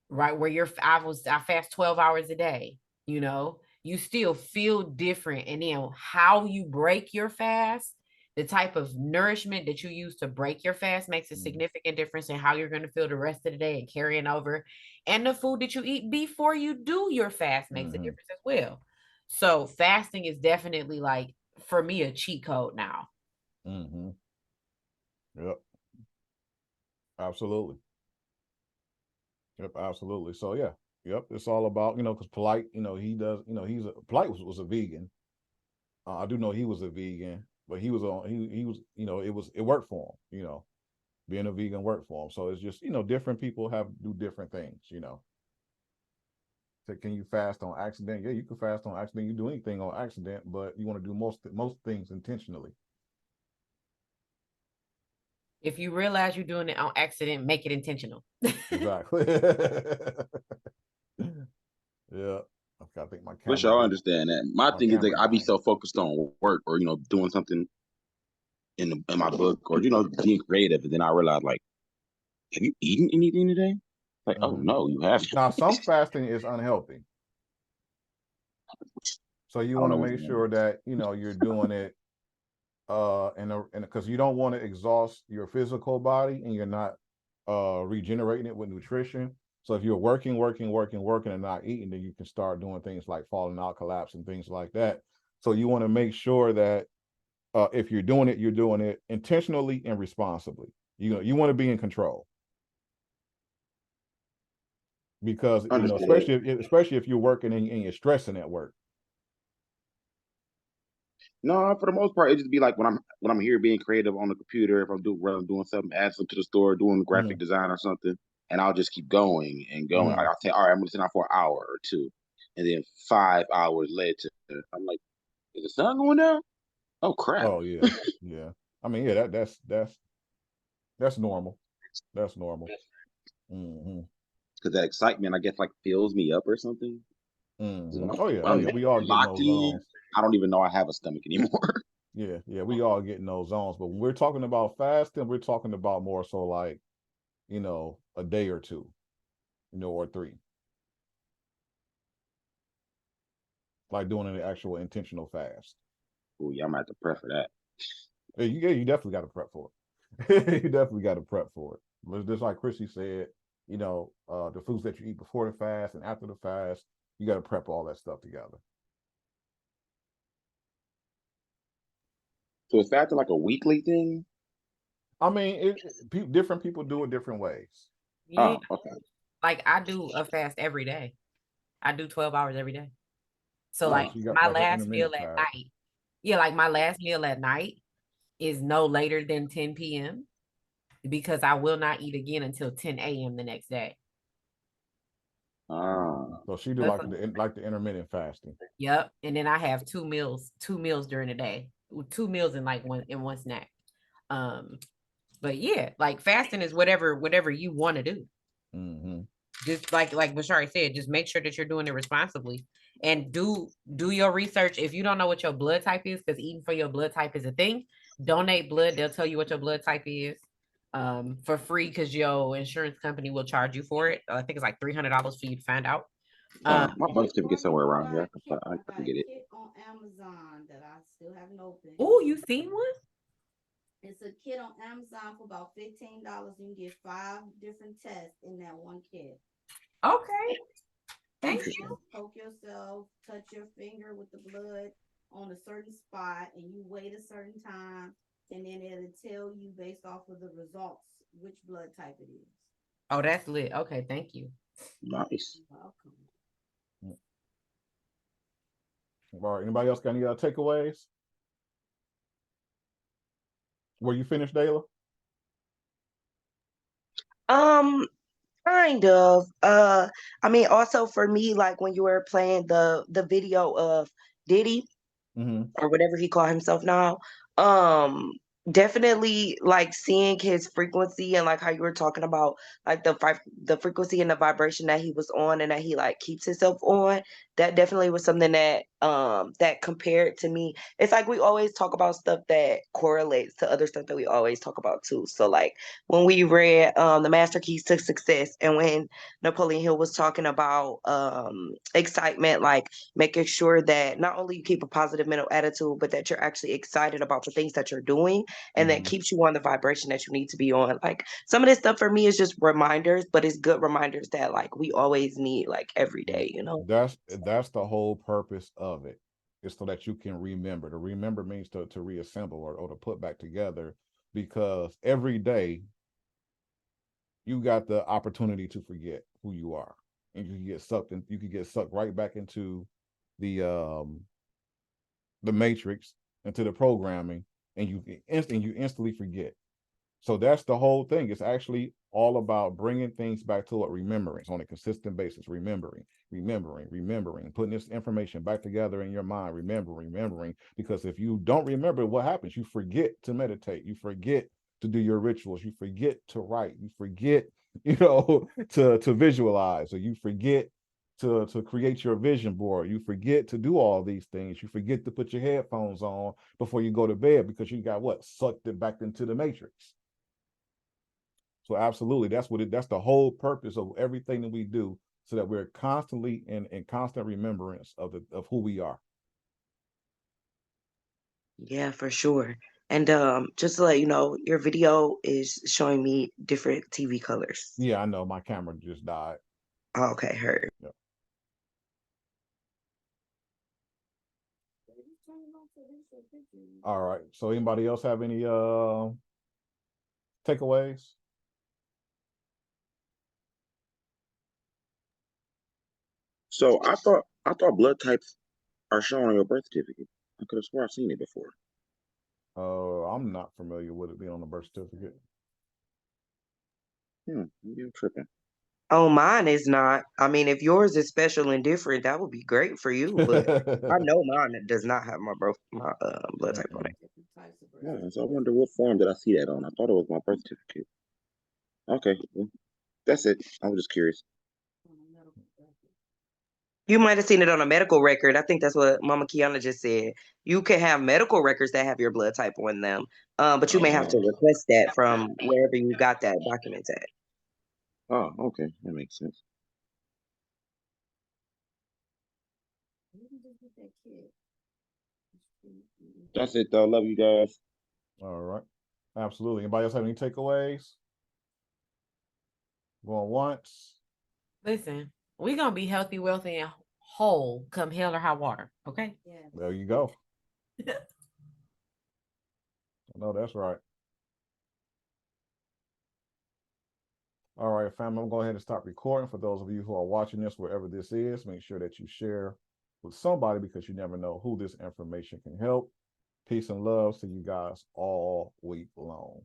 right? Where I fast 12 hours a day, you still feel different. And then how you break your fast, the type of nourishment that you use to break your fast makes a significant difference in how you're going to feel the rest of the day and carrying over. And the food that you eat before you do your fast makes a difference as well. So fasting is definitely like for me a cheat code now. Mm-hmm. Yep. Absolutely. Yep, absolutely. So yeah, yep. It's all about, because Polite, he does, Polite was a vegan. I do know he was a vegan, but he was he was, it worked for him, being a vegan worked for him. So it's just, different people do different things, So can you fast on accident? Yeah, you can fast on accident. You do anything on accident, but you want to do most things intentionally. If you realize you're doing it on accident, make it intentional. Exactly. Yeah. I think my Wish camera y'all just understand that. My my thing is like camera I be died. so focused on work or doing something in my book or being creative, and then I realize like, have you eaten anything today? Like, oh Mhm. no, you haven't. Now, some fasting is unhealthy. So you I don't want know to what's make going sure on. that, you're doing it and because you don't want to exhaust your physical body and you're not regenerating it with nutrition. So if you're working and not eating, then you can start doing things like falling out, collapse, and things like that. So you want to make sure that if you're doing it intentionally and responsibly. You want to be in control because Understood. especially if you're working and you're stressing at work. No, for the most part, it just be like when I'm here being creative on the computer, if I'm doing something, add something to the store, doing graphic Mhm, design or something, and I'll just keep going and going. Like mhm. I'll say, all right, I'm gonna sit down for an hour or two, and then 5 hours later, I'm like, is the sun going down? Oh crap! Oh yeah, yeah. I mean, yeah, that's normal. That's normal. Hmm. Because that excitement, I guess, like fills me up or something. 'Cause Hmm. when Oh yeah, when oh I'm yeah. We all getting locked those in, zones. I don't even know I have a stomach anymore. Yeah, yeah. We all getting those zones. But when we're talking about fasting, we're talking about more so like a day or two, or three, like doing an actual intentional fast. Oh yeah, I'm gonna have to prep for that. You definitely got to prep for it. You definitely got to prep for it. But just like Chrissy said, the foods that you eat before the fast and after the fast, you got to prep all that stuff together. So is fasting like a weekly thing? I mean, different people do it different ways. Yeah, Oh, okay. like I do a fast every day. I do 12 hours every day. So Oh, like Oh, so you got my like an last meal intermittent at fast. night. Yeah, like my last meal at night is no later than 10 p.m. because I will not eat again until 10 a.m. the next day. ah. So she do That's like the intermittent fasting. Yep. And then I have two meals during the day. Two meals and like one snack. Um, but yeah, like fasting is whatever you want to do. Hmm. Just like Bashari said, just make sure that you're doing it responsibly and do your research. If you don't know what your blood type is, because eating for your blood type is a thing, donate blood. They'll tell you what your blood type is for free because your insurance company will charge you for it. I think it's like $300 for you to find out. My birth certificate somewhere I around here. got I a can get it. kit on Amazon that I still haven't opened. Oh, you seen one? It's a kit on Amazon for about $15. You can get 5 different tests in that one kit. Okay. Thank you. Interesting. Poke yourself, touch your finger with the blood on a certain spot, and you wait a certain time, and then it'll tell you based off of the results which blood type it is. Oh, that's lit. Okay, thank you. Nice. You're welcome. All right. Anybody else got any takeaways? Were you finished, Dayla? Um, kind of. I mean, also for me, like when you were playing the video of Diddy Mm-hmm. or whatever he called himself now, um, definitely like seeing his frequency and like how you were talking about like the frequency and the vibration that he was on and that he like keeps himself on. That definitely was something that compared to me. It's like we always talk about stuff that correlates to other stuff that we always talk about too. So like when we read the Master Keys to Success and when Napoleon Hill was talking about excitement, like making sure that not only you keep a positive mental attitude, but that you're actually excited about the things that you're doing and that Mm-hmm. keeps you on the vibration that you need to be on. Like some of this stuff for me is just reminders, but it's good reminders that like we always need like every day, you know? That's the whole purpose of it. It's so that you can remember. To remember means to reassemble or to put back together, because every day you got the opportunity to forget who you are, and you can get sucked in, you can get sucked right back into the matrix, into the programming, and you instantly forget. So that's the whole thing. It's actually all about bringing things back to what remembering on a consistent basis, remembering, putting this information back together in your mind, remembering. Because if you don't remember, what happens? You forget to meditate, you forget to do your rituals, you forget to write, you forget, to visualize, or you forget to create your vision board. You forget to do all these things. You forget to put your headphones on before you go to bed because you got what? Sucked it back into the matrix. So absolutely, that's the whole purpose of everything that we do, so that we're constantly in constant remembrance of who we are. Yeah, for sure. And just to let you know, your video is showing me different TV colors. Yeah, I know my camera just died. Oh, okay, heard. Yep. All right. So anybody else have any takeaways? So I thought blood types are shown on your birth certificate. I could have swore I've seen it before. I'm not familiar with it being on the birth certificate. Maybe I'm tripping. Oh, mine is not. I mean, if yours is special and different, that would be great for you. But I know mine does not have my blood type on it. Different types of Yeah, birth so I wonder what form did I see that on? I thought it was my birth certificate. Okay, well, that's it. I was just curious. on a medical record. You might have seen it on a medical record. I think that's what Mama Kiana just said. You can have medical records that have your blood type on them, but you may have to Oh, request that from wherever you got that document at. oh, okay, that makes sense. You can just get that kid. That's it though. Love you guys. All right. Absolutely. Anybody else have any takeaways? Going once. Listen, we're gonna be healthy, wealthy, and whole come hell or high water. Okay. Yeah. There you go. No, that's right. All right, family, I'm going ahead and stop recording. For those of you who are watching this, wherever this is, make sure that you share with somebody, because you never know who this information can help. Peace and love to you guys all week long.